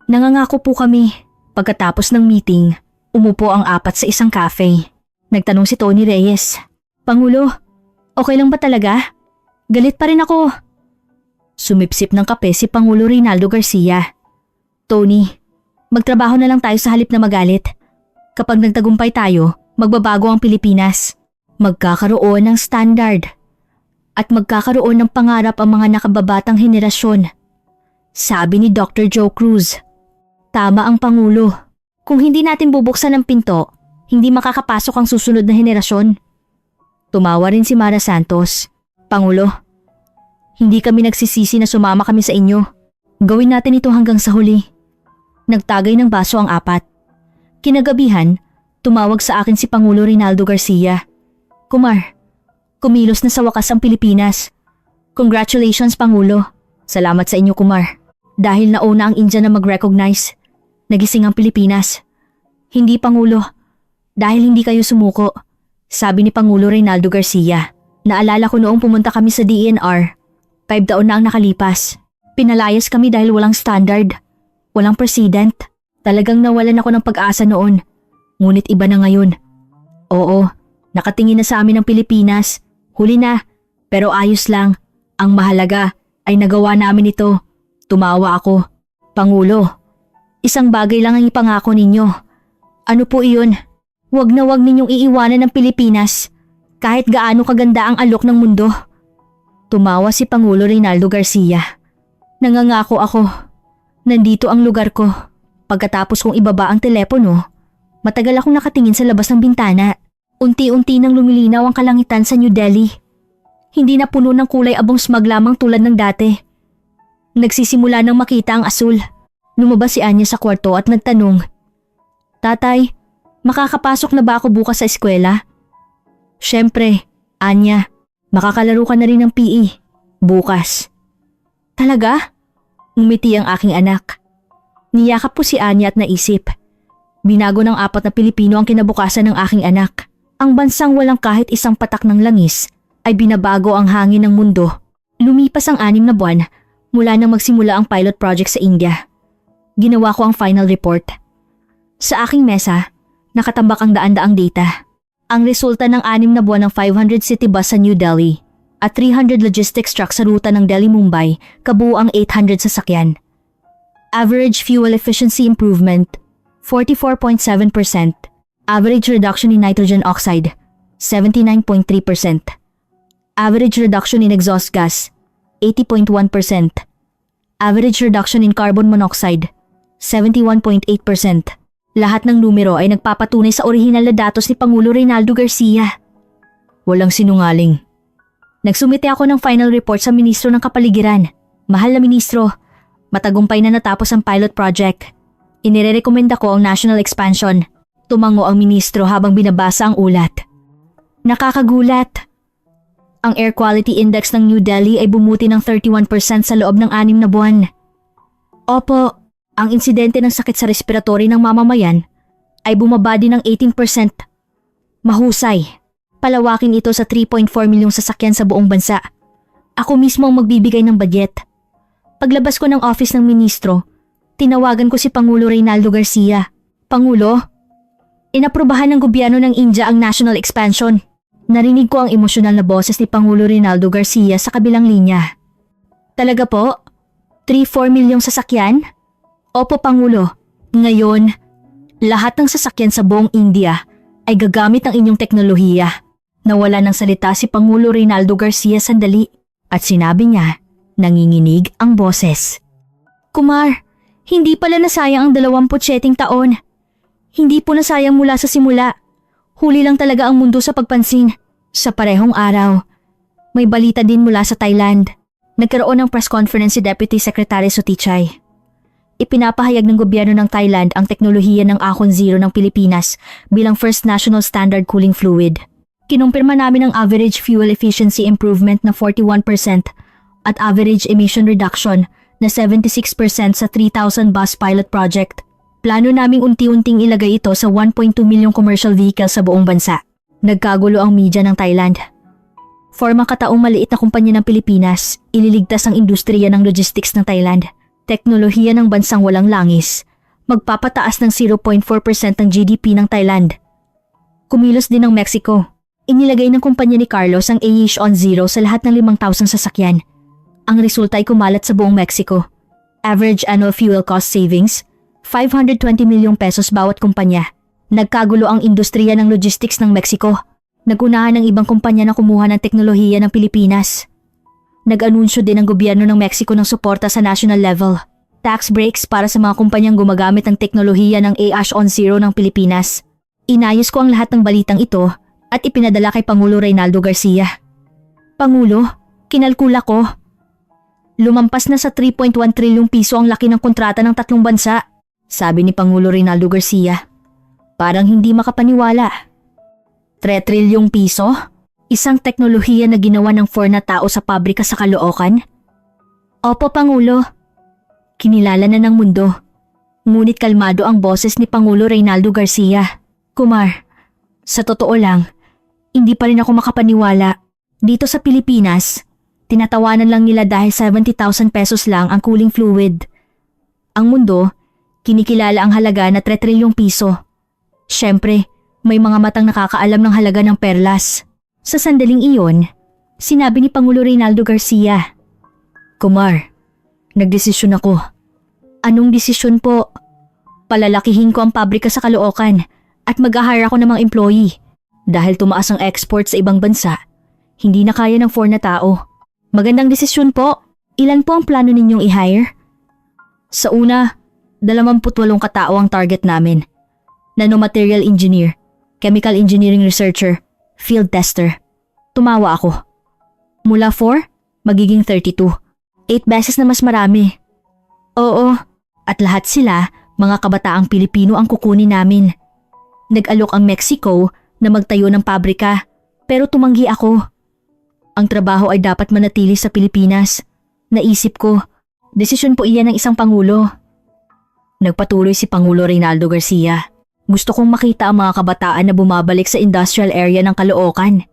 Nangangako po kami. Pagkatapos ng meeting, umupo ang 4 sa isang cafe. Nagtanong si Tony Reyes. Pangulo, okay lang ba talaga? Galit pa rin ako. Sumipsip ng kape si Pangulo Reynaldo Garcia. Tony, magtrabaho na lang tayo sa halip na magalit. Kapag nagtagumpay tayo, magbabago ang Pilipinas. Magkakaroon ng standard. At magkakaroon ng pangarap ang mga nakababatang henerasyon. Sabi ni Dr. Joe Cruz. Tama ang Pangulo. Kung hindi natin bubuksan ang pinto, hindi makakapasok ang susunod na henerasyon. Tumawa rin si Mara Santos. Pangulo, hindi kami nagsisisi na sumama kami sa inyo. Gawin natin ito hanggang sa huli. Nagtagay ng baso ang 4. Kinagabihan, tumawag sa akin si Pangulo Reynaldo Garcia. Kumar, kumilos na sa wakas ang Pilipinas. Congratulations, Pangulo. Salamat sa inyo, Kumar. Dahil nauna ang India na mag-recognize. Nagising ang Pilipinas. Hindi, Pangulo. Dahil hindi kayo sumuko. Sabi ni Pangulo Reynaldo Garcia. Naalala ko noong pumunta kami sa DENR. 5 taon na ang nakalipas. Pinalayas kami dahil walang standard. Walang president. Talagang nawalan ako ng pag-asa noon. Ngunit iba na ngayon. Oo, nakatingin na sa amin ang Pilipinas. Huli na, pero ayos lang. Ang mahalaga ay nagawa namin ito. Tumawa ako. Pangulo, isang bagay lang ang ipangako ninyo. Ano po iyon? Huwag na huwag ninyong iiwanan ng Pilipinas. Kahit gaano kaganda ang alok ng mundo. Tumawa si Pangulo Reynaldo Garcia. Nangangako ako. Nandito ang lugar ko. Pagkatapos kong ibaba ang telepono, matagal akong nakatingin sa labas ng bintana. Unti-unti nang lumilinaw ang kalangitan sa New Delhi. Hindi na puno ng kulay abong smog lamang tulad ng dati. Nagsisimula nang makita ang asul. Lumabas si Anya sa kwarto at nagtanong, Tatay, makakapasok na ba ako bukas sa eskwela? Siyempre, Anya, makakalaro ka na rin ng PE. Bukas. Talaga? Ngumiti ang aking anak. Niyakap po si Anya at naisip. Binago ng 4 na Pilipino ang kinabukasan ng aking anak. Ang bansang walang kahit isang patak ng langis ay binabago ang hangin ng mundo. Lumipas ang 6 na buwan mula nang magsimula ang pilot project sa India. Ginawa ko ang final report. Sa aking mesa, nakatambak ang daan-daang data. Ang resulta ng 6 na buwan ng 500 city bus sa New Delhi at 300 logistics truck sa ruta ng Delhi-Mumbai, kabuuang 800 sasakyan. Average fuel efficiency improvement, 44.7%. Average reduction in nitrogen oxide, 79.3%. Average reduction in exhaust gas, 80.1%. Average reduction in carbon monoxide, 71.8%. Lahat ng numero ay nagpapatunay sa orihinal na datos ni Pangulo Reynaldo Garcia. Walang sinungaling. Nagsumite ako ng final report sa Ministro ng Kapaligiran. Mahal na Ministro, matagumpay na natapos ang pilot project. Inirekomenda ko ang national expansion. Tumango ang ministro habang binabasa ang ulat. Nakakagulat. Ang air quality index ng New Delhi ay bumuti ng 31% sa loob ng 6 na buwan. Opo, ang insidente ng sakit sa respiratory ng mamamayan ay bumaba din ng 18%. Mahusay. Palawakin ito sa 3.4 milyong sasakyan sa buong bansa. Ako mismo ang magbibigay ng budget. Paglabas ko ng office ng ministro, tinawagan ko si Pangulo Reynaldo Garcia. Pangulo, inaprubahan ng gobyerno ng India ang national expansion. Narinig ko ang emosyonal na boses ni Pangulo Reynaldo Garcia sa kabilang linya. Talaga po? 3-4 milyong sasakyan? Opo, Pangulo. Ngayon, lahat ng sasakyan sa buong India ay gagamit ng inyong teknolohiya. Nawala ng salita si Pangulo Reynaldo Garcia sandali at sinabi niya, nanginginig ang boses. Kumar, hindi pala nasayang ang 27 taon. Hindi po nasayang mula sa simula. Huli lang talaga ang mundo sa pagpansin. Sa parehong araw, may balita din mula sa Thailand. Nagkaroon ng press conference si Deputy Secretary Sotichay. Ipinapahayag ng gobyerno ng Thailand ang teknolohiya ng Ahon Zero ng Pilipinas bilang first national standard cooling fluid. Kinumpirma namin ang average fuel efficiency improvement na 41% at average emission reduction na 76% sa 3,000 bus pilot project. Plano naming unti-unting ilagay ito sa 1.2 milyong commercial vehicles sa buong bansa. Nagkagulo ang media ng Thailand. For makataong maliit na kumpanya ng Pilipinas, ililigtas ang industriya ng logistics ng Thailand. Teknolohiya ng bansang walang langis, magpapataas ng 0.4% ng GDP ng Thailand. Kumilos din ng Mexico. Inilagay ng kumpanya ni Carlos ang Ahon Zero sa lahat ng 5,000 sasakyan. Ang resulta ay kumalat sa buong Mexico. Average annual fuel cost savings, 520 milyong pesos bawat kumpanya. Nagkagulo ang industriya ng logistics ng Mexico. Nagunahan ng ibang kumpanya na kumuha ng teknolohiya ng Pilipinas. Nag-anunsyo din ang gobyerno ng Mexico ng suporta sa national level. Tax breaks para sa mga kumpanyang gumagamit ng teknolohiya ng Ahon Zero ng Pilipinas. Inayos ko ang lahat ng balitang ito at ipinadala kay Pangulo Reynaldo Garcia. Pangulo, kinalkula ko. Lumampas na sa 3.1 trilyong piso ang laki ng kontrata ng 3 bansa, sabi ni Pangulo Reynaldo Garcia. Parang hindi makapaniwala. 3 trilyong piso? Isang teknolohiya na ginawa ng 4 na tao sa pabrika sa Caloocan? Opo, Pangulo. Kinilala na ng mundo. Ngunit kalmado ang boses ni Pangulo Reynaldo Garcia. Kumar, sa totoo lang, hindi pa rin ako makapaniwala. Dito sa Pilipinas, tinatawanan lang nila dahil 70,000 pesos lang ang cooling fluid. Ang mundo, kinikilala ang halaga na 3 trilyong piso. Siyempre, may mga matang nakakaalam ng halaga ng perlas. Sa sandaling iyon, sinabi ni Pangulo Reynaldo Garcia, Kumar, nagdesisyon ako. Anong desisyon po? Palalakihin ko ang pabrika sa Caloocan at mag-ahire ako ng mga employee. Dahil tumaas ang export sa ibang bansa, hindi na kaya ng 4 na tao. Magandang desisyon po. Ilan po ang plano ninyong i-hire? Sa una, 28 katao ang target namin. Nanomaterial engineer, chemical engineering researcher, field tester. Tumawa ako. Mula 4, magiging 32. 8 beses na mas marami. Oo, at lahat sila, mga kabataang Pilipino ang kukunin namin. Nag-alok ang Mexico na magtayo ng pabrika, pero tumanggi ako. Ang trabaho ay dapat manatili sa Pilipinas. Naisip ko, desisyon po iyan ng isang pangulo. Nagpatuloy si Pangulo Reynaldo Garcia. Gusto kong makita ang mga kabataan na bumabalik sa industrial area ng Caloocan.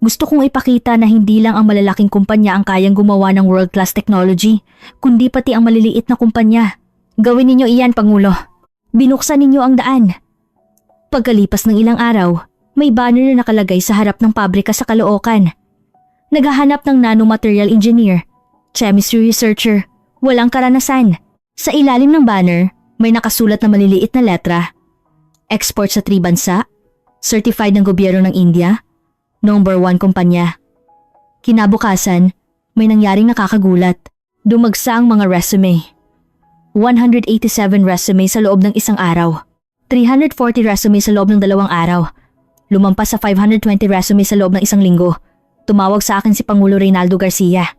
Gusto kong ipakita na hindi lang ang malalaking kumpanya ang kayang gumawa ng world-class technology, kundi pati ang maliliit na kumpanya. Gawin ninyo iyan, Pangulo. Binuksan ninyo ang daan. Pagkalipas ng ilang araw, may banner na nakalagay sa harap ng pabrika sa Caloocan. Naghahanap ng nanomaterial engineer, chemistry researcher, walang karanasan. Sa ilalim ng banner, may nakasulat na maliliit na letra. Export sa 3 bansa, certified ng gobyerno ng India, number 1 kumpanya. Kinabukasan, may nangyaring nakakagulat. Dumagsa ang mga resume. 187 resume sa loob ng isang araw. 340 resume sa loob ng 2 araw. Lumampas sa 520 resume sa loob ng 1 linggo. Tumawag sa akin si Pangulo Reynaldo Garcia.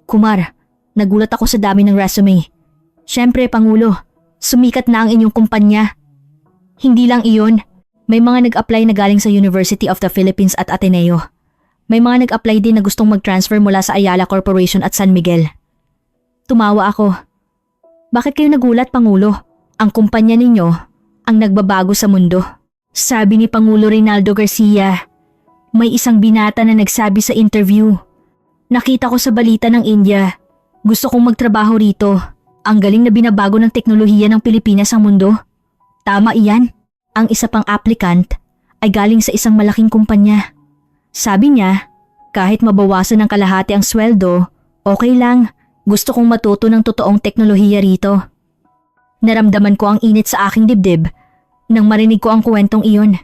Kumar, nagulat ako sa dami ng resume. Siyempre, Pangulo, sumikat na ang inyong kumpanya. Hindi lang iyon, may mga nag-apply na galing sa University of the Philippines at Ateneo. May mga nag-apply din na gustong mag-transfer mula sa Ayala Corporation at San Miguel. Tumawa ako. Bakit kayo nagulat, Pangulo? Ang kumpanya ninyo ang nagbabago sa mundo. Sabi ni Pangulo Reynaldo Garcia, may isang binata na nagsabi sa interview. Nakita ko sa balita ng India. Gusto kong magtrabaho rito. Ang galing na binabago ng teknolohiya ng Pilipinas ang mundo. Tama iyan. Ang isa pang applicant ay galing sa isang malaking kumpanya. Sabi niya, kahit mabawasan ng kalahati ang sweldo, okay lang. Gusto kong matuto ng totoong teknolohiya rito. Naramdaman ko ang init sa aking dibdib nang marinig ko ang kwentong iyon.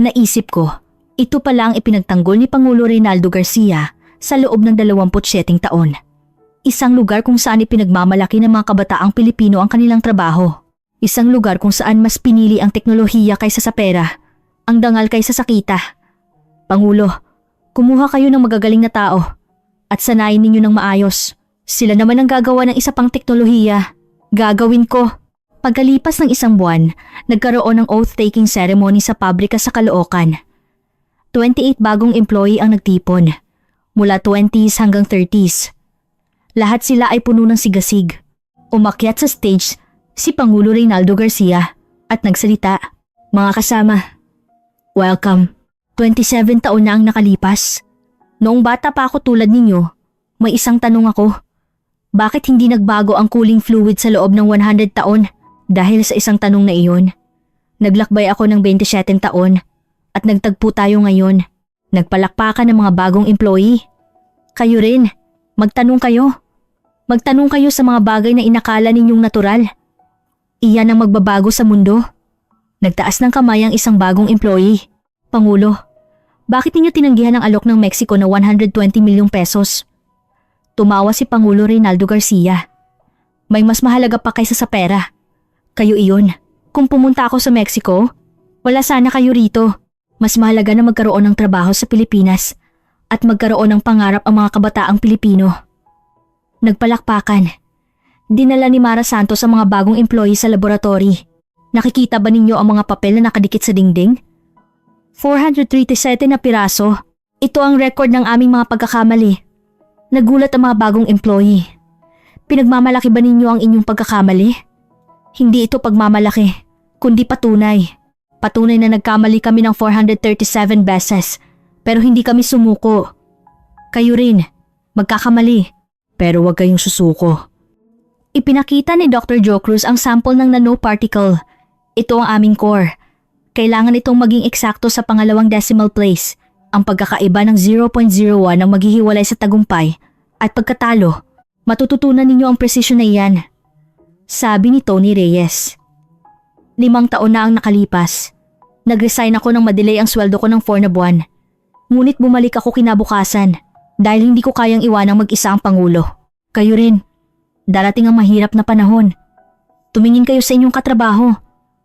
Naisip ko, ito pala ang ipinagtanggol ni Pangulo Reynaldo Garcia sa loob ng 27 taon. Isang lugar kung saan ipinagmamalaki ng mga kabataang Pilipino ang kanilang trabaho. Isang lugar kung saan mas pinili ang teknolohiya kaysa sa pera, ang dangal kaysa sa kita. Pangulo, kumuha kayo ng magagaling na tao at sanayin ninyo ng maayos. Sila naman ang gagawa ng isa pang teknolohiya. Gagawin ko. Pagkalipas ng isang buwan, nagkaroon ng oath-taking ceremony sa pabrika sa Caloocan. 28 bagong employee ang nagtipon, mula 20s hanggang 30s. Lahat sila ay puno ng sigasig. Umakyat sa stage si Pangulo Reynaldo Garcia at nagsalita. Mga kasama, welcome. 27 taon na ang nakalipas. Noong bata pa ako tulad ninyo, may isang tanong ako. Bakit hindi nagbago ang cooling fluid sa loob ng 100 taon? Dahil sa isang tanong na iyon, naglakbay ako ng 27 taon at nagtagpo tayo ngayon. Nagpalakpakan ng mga bagong employee. Kayo rin, magtanong kayo. Magtanong kayo sa mga bagay na inakala ninyong natural. Iyan ang magbabago sa mundo. Nagtaas ng kamay ang isang bagong employee. Pangulo, bakit ninyo tinanggihan ang alok ng Mexico na 120 milyong pesos? Tumawa si Pangulo Reynaldo Garcia. May mas mahalaga pa kaysa sa pera. Kayo iyon. Kung pumunta ako sa Mexico, wala sana kayo rito. Mas mahalaga na magkaroon ng trabaho sa Pilipinas at magkaroon ng pangarap ang mga kabataang Pilipino. Nagpalakpakan. Dinala ni Mara Santos ang mga bagong employee sa laboratory. Nakikita ba ninyo ang mga papel na nakadikit sa dingding? 437 na piraso. Ito ang record ng aming mga pagkakamali. Nagulat ang mga bagong employee. Pinagmamalaki ba ninyo ang inyong pagkakamali? Hindi ito pagmamalaki, kundi patunay. Patunay na nagkamali kami ng 437 beses, pero hindi kami sumuko. Kayo rin, magkakamali, pero huwag kayong susuko. Ipinakita ni Dr. Joe Cruz ang sample ng nanoparticle. Ito ang aming core. Kailangan itong maging eksakto sa pangalawang decimal place. Ang pagkakaiba ng 0.01 ang maghihiwalay sa tagumpay at pagkatalo. Matututunan ninyo ang presisyon na iyan. Sabi ni Tony Reyes. 5 taon na ang nakalipas. Nag-resign ako nang madelay ang sweldo ko ng 4 na buwan. Ngunit bumalik ako kinabukasan dahil hindi ko kayang iwanang mag-isa ang Pangulo. Kayo rin. Darating ang mahirap na panahon. Tumingin kayo sa inyong katrabaho.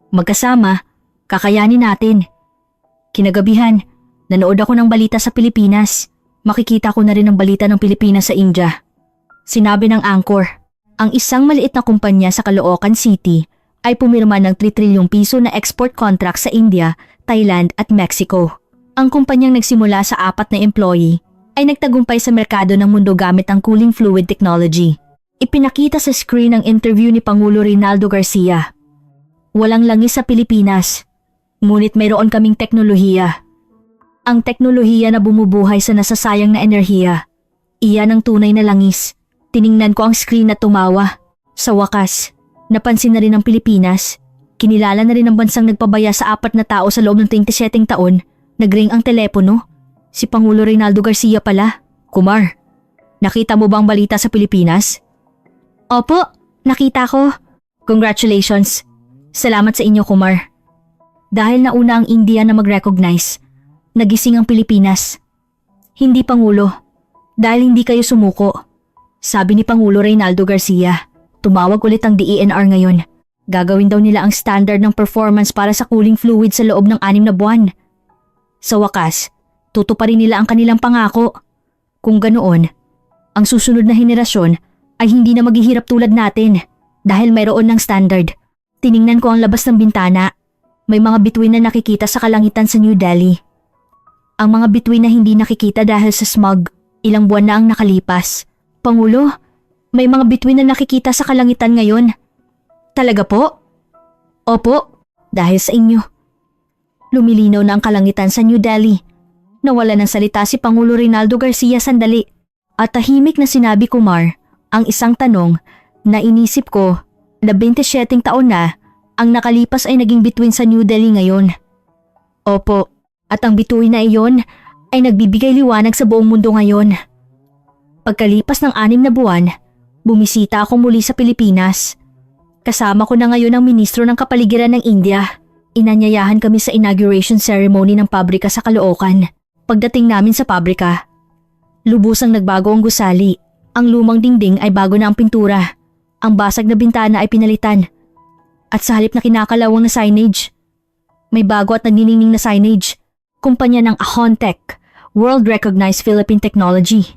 Magkasama, kakayanin natin. Kinagabihan, nanood ako ng balita sa Pilipinas. Makikita ko na rin ang balita ng Pilipinas sa India. Sinabi ng anchor, ang isang maliit na kumpanya sa Caloocan City ay pumirma ng 3 trilyong piso na export contract sa India, Thailand at Mexico. Ang kumpanyang nagsimula sa 4 na employee ay nagtagumpay sa merkado ng mundo gamit ang cooling fluid technology. Ipinakita sa screen ang interview ni Pangulo Reynaldo Garcia. Walang langis sa Pilipinas, ngunit mayroon kaming teknolohiya. Ang teknolohiya na bumubuhay sa nasasayang na enerhiya. Iyan ang tunay na langis. Tiningnan ko ang screen at tumawa. Sa wakas, napansin na rin ng Pilipinas. Kinilala na rin ang bansang nagpabaya sa 4 na tao sa loob ng 27 taon. Nagring ang telepono. Si Pangulo Reynaldo Garcia pala. Kumar, nakita mo ba ang balita sa Pilipinas? Opo, nakita ko. Congratulations. Salamat sa inyo, Kumar. Dahil nauna ang India na mag-recognize, nagising ang Pilipinas. Hindi, Pangulo. Dahil hindi kayo sumuko. Sabi ni Pangulo Reynaldo Garcia. Tumawag ulit ang DENR ngayon. Gagawin daw nila ang standard ng performance para sa cooling fluid sa loob ng 6 na buwan. Sa wakas, tutuparin nila ang kanilang pangako. Kung ganoon, ang susunod na henerasyon ay hindi na maghihirap tulad natin dahil mayroon ng standard. Tiningnan ko ang labas ng bintana. May mga bituin na nakikita sa kalangitan sa New Delhi. Ang mga bituin na hindi nakikita dahil sa smog, ilang buwan na ang nakalipas. Pangulo, may mga bituin na nakikita sa kalangitan ngayon. Talaga po? Opo, dahil sa inyo. Lumilinaw na ang kalangitan sa New Delhi. Nawala ng salita si Pangulo Reynaldo Garcia sandali at tahimik na sinabi Kumar ang isang tanong na inisip ko na 27 taon na ang nakalipas ay naging bituin sa New Delhi ngayon. Opo, at ang bituin na iyon ay nagbibigay liwanag sa buong mundo ngayon. Pagkalipas ng 6 na buwan, bumisita ako muli sa Pilipinas. Kasama ko na ngayon ang Ministro ng Kapaligiran ng India. Inanyayahan kami sa inauguration ceremony ng pabrika sa Caloocan. Pagdating namin sa pabrika, lubusang nagbago ang gusali. Ang lumang dingding ay bago na ang pintura. Ang basag na bintana ay pinalitan. At sa halip na kinakalawang na signage, may bago at nagniningning na signage. Kumpanya ng Ahontech, World Recognized Philippine Technology.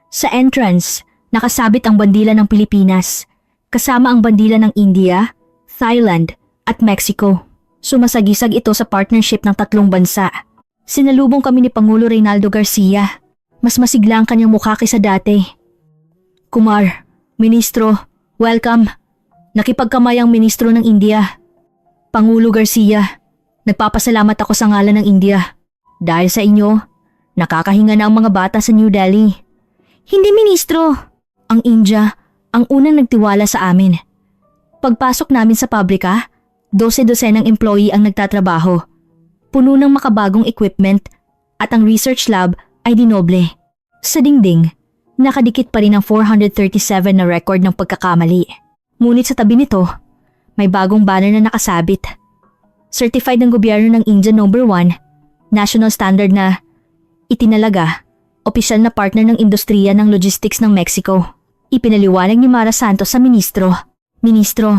Sa entrance, nakasabit ang bandila ng Pilipinas, kasama ang bandila ng India, Thailand at Mexico. Sumasagisag ito sa partnership ng tatlong bansa. Sinalubong kami ni Pangulo Reynaldo Garcia. Mas masigla ang kanyang mukha kaysa dati. Kumar, Ministro, welcome. Nakipagkamay ang Ministro ng India. Pangulo Garcia, nagpapasalamat ako sa ngalan ng India. Dahil sa inyo, nakakahinga na ang mga bata sa New Delhi. Hindi, Ministro. Ang India ang unang nagtiwala sa amin. Pagpasok namin sa pabrika, 12-dosenang employee ang nagtatrabaho. Puno ng makabagong equipment at ang research lab ay dinoble. Sa dingding, nakadikit pa rin ang 437 na record ng pagkakamali. Ngunit sa tabi nito, may bagong banner na nakasabit. Certified ng gobyerno ng India No. 1, national standard na itinalaga, opisyal na partner ng industriya ng logistics ng Mexico. Ipinaliwanag ni Mara Santos sa ministro. Ministro,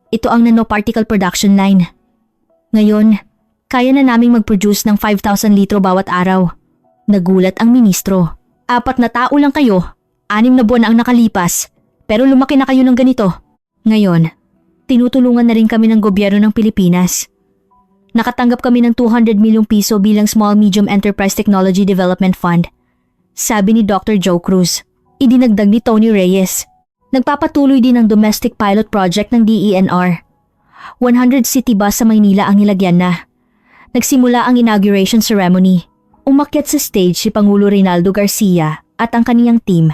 ito ang nanoparticle production line. Ngayon, kaya na naming mag-produce ng 5,000 litro bawat araw. Nagulat ang ministro. 4 na tao lang kayo, 6 na buwan na ang nakalipas, pero lumaki na kayo ng ganito. Ngayon, tinutulungan na rin kami ng gobyerno ng Pilipinas. Nakatanggap kami ng 200 milyong piso bilang Small Medium Enterprise Technology Development Fund. Sabi ni Dr. Joe Cruz. Idinagdag ni Tony Reyes. Nagpapatuloy din ang domestic pilot project ng DENR. 100 city bus sa Maynila ang nilagyan na. Nagsimula ang inauguration ceremony. Umakyat sa stage si Pangulo Reynaldo Garcia at ang kaniyang team,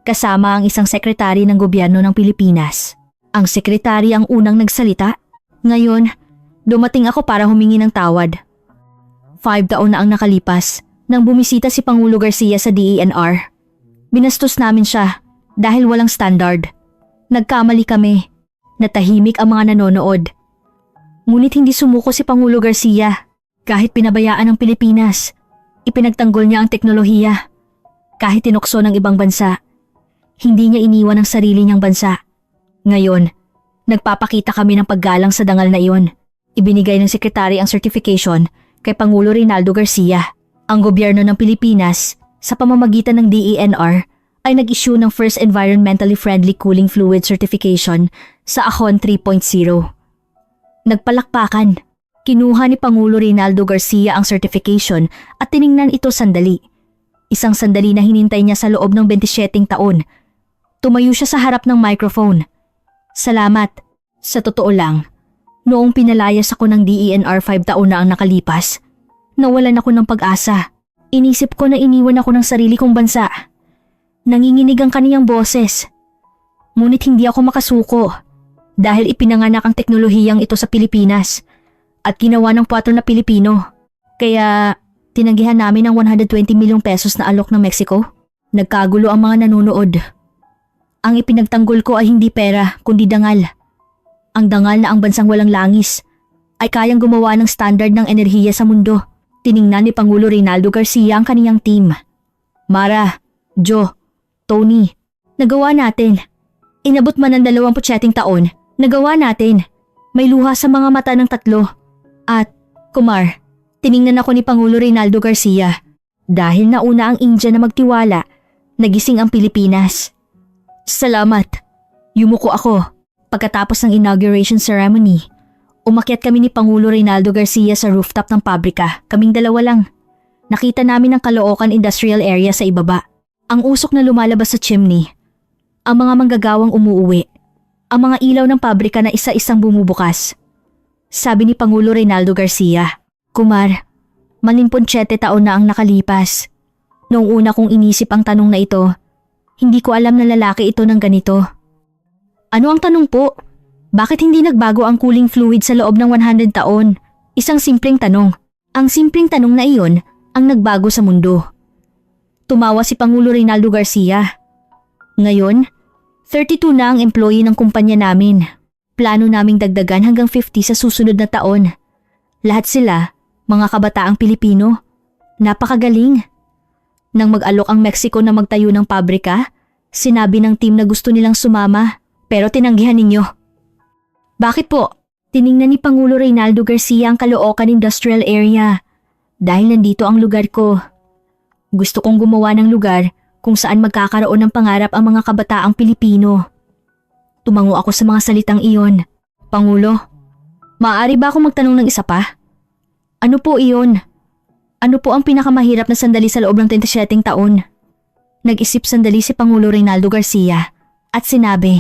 kasama ang isang sekretary ng gobyerno ng Pilipinas. Ang sekretary ang unang nagsalita. Ngayon, dumating ako para humingi ng tawad. 5 taon na ang nakalipas nang bumisita si Pangulo Garcia sa DENR. Binastos namin siya dahil walang standard. Nagkamali kami. Natahimik ang mga nanonood. Ngunit hindi sumuko si Pangulo Garcia. Kahit pinabayaan ng Pilipinas, ipinagtanggol niya ang teknolohiya. Kahit tinukso ng ibang bansa, hindi niya iniwan ang sarili niyang bansa. Ngayon, nagpapakita kami ng paggalang sa dangal na iyon. Ibinigay ng sekretary ang certification kay Pangulo Reynaldo Garcia. Ang gobyerno ng Pilipinas, sa pamamagitan ng DENR, ay nag-issue ng first environmentally friendly cooling fluid certification sa Ahon 3.0. Nagpalakpakan. Kinuha ni Pangulo Reynaldo Garcia ang certification at tiningnan ito sandali. Isang sandali na hinintay niya sa loob ng 27 taon. Tumayo siya sa harap ng microphone. Salamat. Sa totoo lang, noong pinalayas ako ng DENR 5 taon na ang nakalipas, nawalan ako ng pag-asa. Inisip ko na iniwan ako ng sarili kong bansa. Nanginginig ang kaniyang boses. Ngunit hindi ako makasuko dahil ipinanganak ang teknolohiyang ito sa Pilipinas at ginawa ng 4 na Pilipino. Kaya tinanggihan namin ang 120 milyong pesos na alok ng Mexico. Nagkagulo ang mga nanonood. Ang ipinagtanggol ko ay hindi pera kundi dangal. Ang dangal na ang bansang walang langis ay kayang gumawa ng standard ng enerhiya sa mundo. Tiningnan ni Pangulo Reynaldo Garcia ang kaniyang team. Mara, Joe, Tony, nagawa natin. Inabot man ng 27 taon, nagawa natin. May luha sa mga mata ng 3. At, Kumar, tiningnan ako ni Pangulo Reynaldo Garcia. Dahil nauna ang India na magtiwala, nagising ang Pilipinas. Salamat. Yumuko ako. Pagkatapos ng inauguration ceremony, umakyat kami ni Pangulo Reynaldo Garcia sa rooftop ng pabrika. Kaming 2 lang. Nakita namin ang Caloocan Industrial Area sa ibaba. Ang usok na lumalabas sa chimney. Ang mga manggagawang umuuwi. Ang mga ilaw ng pabrika na isa-isang bumubukas. Sabi ni Pangulo Reynaldo Garcia, Kumar, 17 taon na ang nakalipas. Noong una kong inisip ang tanong na ito, hindi ko alam na lalaki ito ng ganito. Ano ang tanong po? Bakit hindi nagbago ang cooling fluid sa loob ng 100 taon? Isang simpleng tanong. Ang simpleng tanong na iyon ang nagbago sa mundo. Tumawa si Pangulo Reynaldo Garcia. Ngayon, 32 na ang employee ng kumpanya namin. Plano naming dagdagan hanggang 50 sa susunod na taon. Lahat sila, mga kabataang Pilipino. Napakagaling. Nang mag-alok ang Mexico na magtayo ng pabrika, sinabi ng team na gusto nilang sumama pero tinanggihan ninyo. Bakit po? Tiningnan ni Pangulo Reynaldo Garcia ang Caloocan Industrial Area. Dahil nandito ang lugar ko. Gusto kong gumawa ng lugar kung saan magkakaroon ng pangarap ang mga kabataang Pilipino. Tumango ako sa mga salitang iyon. Pangulo, maaari ba akong magtanong ng isa pa? Ano po iyon? Ano po ang pinakamahirap na sandali sa loob ng 27 taon? Nag-isip sandali si Pangulo Reynaldo Garcia at sinabi,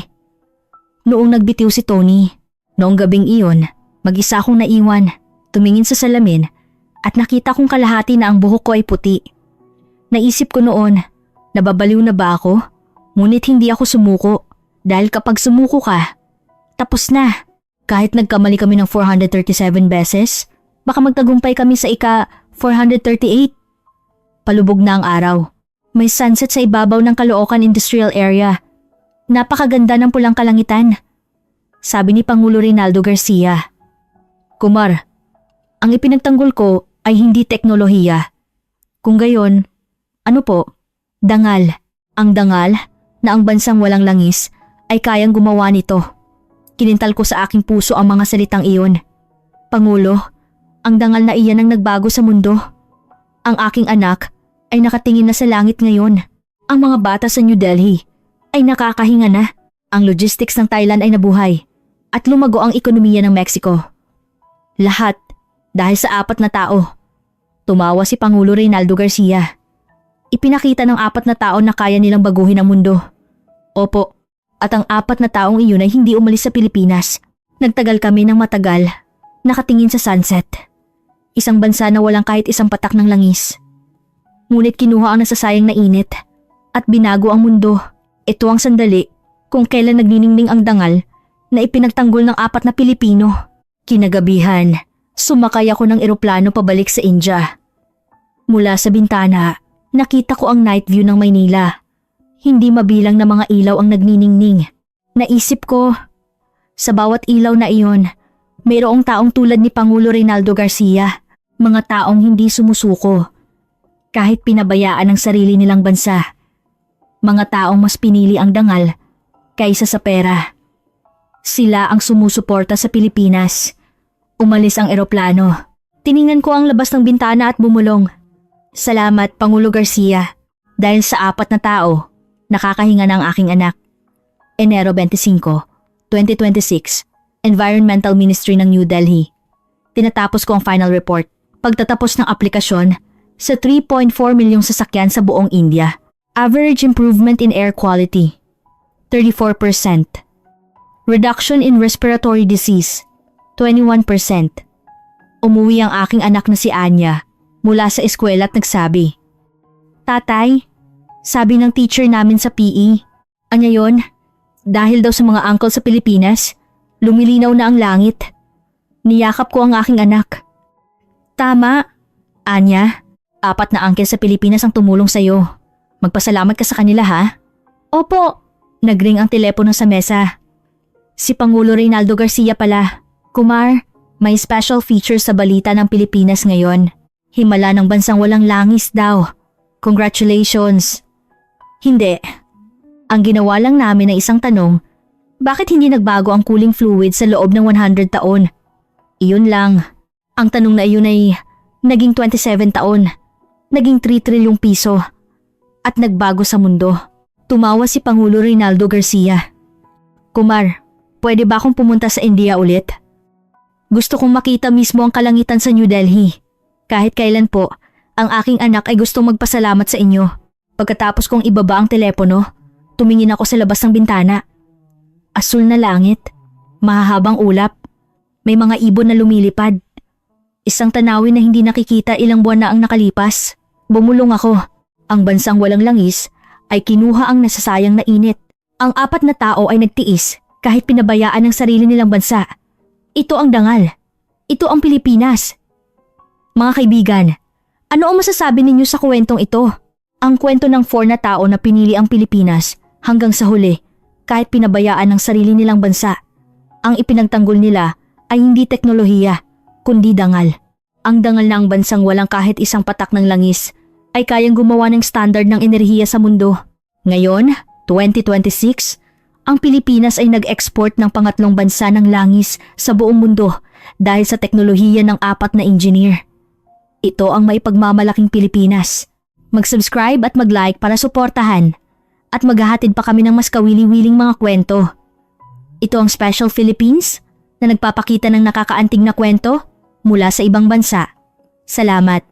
noong nagbitiw si Tony. Noong gabing iyon, mag-isa akong naiwan, tumingin sa salamin at nakita kong kalahati na ang buhok ko ay puti. Naisip ko noon, nababaliw na ba ako? Ngunit hindi ako sumuko dahil kapag sumuko ka, tapos na. Kahit nagkamali kami ng 437 beses, baka magtagumpay kami sa ika-438. Palubog na ang araw. May sunset sa ibabaw ng Caloocan Industrial Area. Napakaganda ng pulang kalangitan. Sabi ni Pangulo Reynaldo Garcia. Kumar, ang ipinagtanggol ko ay hindi teknolohiya. Kung gayon, ano po? Dangal. Ang dangal na ang bansang walang langis ay kayang gumawa nito. Kinintal ko sa aking puso ang mga salitang iyon. Pangulo, ang dangal na iyan ang nagbago sa mundo. Ang aking anak ay nakatingin na sa langit ngayon. Ang mga bata sa New Delhi ay nakakahinga na. Ang logistics ng Thailand ay nabuhay. At lumago ang ekonomiya ng Mexico. Lahat dahil sa 4 na tao. Tumawa si Pangulo Reynaldo Garcia. Ipinakita ng 4 na tao na kaya nilang baguhin ang mundo. Opo, at ang 4 na taong iyon ay hindi umalis sa Pilipinas. Nagtagal kami ng matagal, nakatingin sa sunset. Isang bansa na walang kahit isang patak ng langis. Ngunit kinuha ang nasasayang na init at binago ang mundo. Ito ang sandali kung kailan nagniningning ang dangal na ipinagtanggol ng 4 na Pilipino. Kinagabihan, sumakay ako ng eroplano pabalik sa India. Mula sa bintana, nakita ko ang night view ng Maynila. Hindi mabilang na mga ilaw ang nagniningning. Naisip ko, sa bawat ilaw na iyon, mayroong taong tulad ni Pangulo Reynaldo Garcia. Mga taong hindi sumusuko, kahit pinabayaan ang sarili nilang bansa. Mga taong mas pinili ang dangal kaysa sa pera. Sila ang sumusuporta sa Pilipinas. Umalis ang eroplano. Tiningnan ko ang labas ng bintana at bumulong. Salamat, Pangulo Garcia. Dahil sa 4 na tao, nakakahinga na ang aking anak. Enero 25, 2026, Environmental Ministry ng New Delhi. Tinatapos ko ang final report. Pagtatapos ng aplikasyon sa 3.4 milyong sasakyan sa buong India. Average improvement in air quality, 34%. Reduction in respiratory disease, 21%. Umuwi ang aking anak na si Anya mula sa eskwela at nagsabi, Tatay, sabi ng teacher namin sa PE, anya yon, dahil daw sa mga uncle sa Pilipinas, lumilinaw na ang langit. Niyakap ko ang aking anak. Tama, Anya, 4 na uncle sa Pilipinas ang tumulong sa'yo. Magpasalamat ka sa kanila ha? Opo, nagring ang telepono sa mesa. Si Pangulo Reynaldo Garcia pala. Kumar, may special feature sa balita ng Pilipinas ngayon. Himala ng bansang walang langis daw. Congratulations. Hindi. Ang ginawa lang namin ay isang tanong, bakit hindi nagbago ang cooling fluid sa loob ng 100 taon? Iyon lang. Ang tanong na iyon ay naging 27 taon. Naging 3 trilyong piso. At nagbago sa mundo. Tumawa si Pangulo Reynaldo Garcia. Kumar, pwede ba akong pumunta sa India ulit? Gusto kong makita mismo ang kalangitan sa New Delhi. Kahit kailan po, ang aking anak ay gustong magpasalamat sa inyo. Pagkatapos kong ibaba ang telepono, tumingin ako sa labas ng bintana. Asul na langit, mahahabang ulap, may mga ibon na lumilipad. Isang tanawin na hindi nakikita ilang buwan na ang nakalipas. Bumulong ako. Ang bansang walang langis ay kinuha ang nasasayang na init. Ang 4 na tao ay nagtiis kahit pinabayaan ng sarili nilang bansa. Ito ang dangal. Ito ang Pilipinas. Mga kaibigan, ano ang masasabi ninyo sa kwentong ito? Ang kwento ng 4 na tao na pinili ang Pilipinas hanggang sa huli kahit pinabayaan ng sarili nilang bansa. Ang ipinagtanggol nila ay hindi teknolohiya, kundi dangal. Ang dangal na ang bansang walang kahit isang patak ng langis ay kayang gumawa ng standard ng enerhiya sa mundo. Ngayon, 2026, Ang Pilipinas ay nag-export ng pangatlong bansa ng langis sa buong mundo dahil sa teknolohiya ng 4 na engineer. Ito ang maipagmamalaking Pilipinas. Mag-subscribe at mag-like para suportahan. At maghahatid pa kami ng mas kawili-wiling mga kwento. Ito ang Special Philippines na nagpapakita ng nakakaantig na kwento mula sa ibang bansa. Salamat.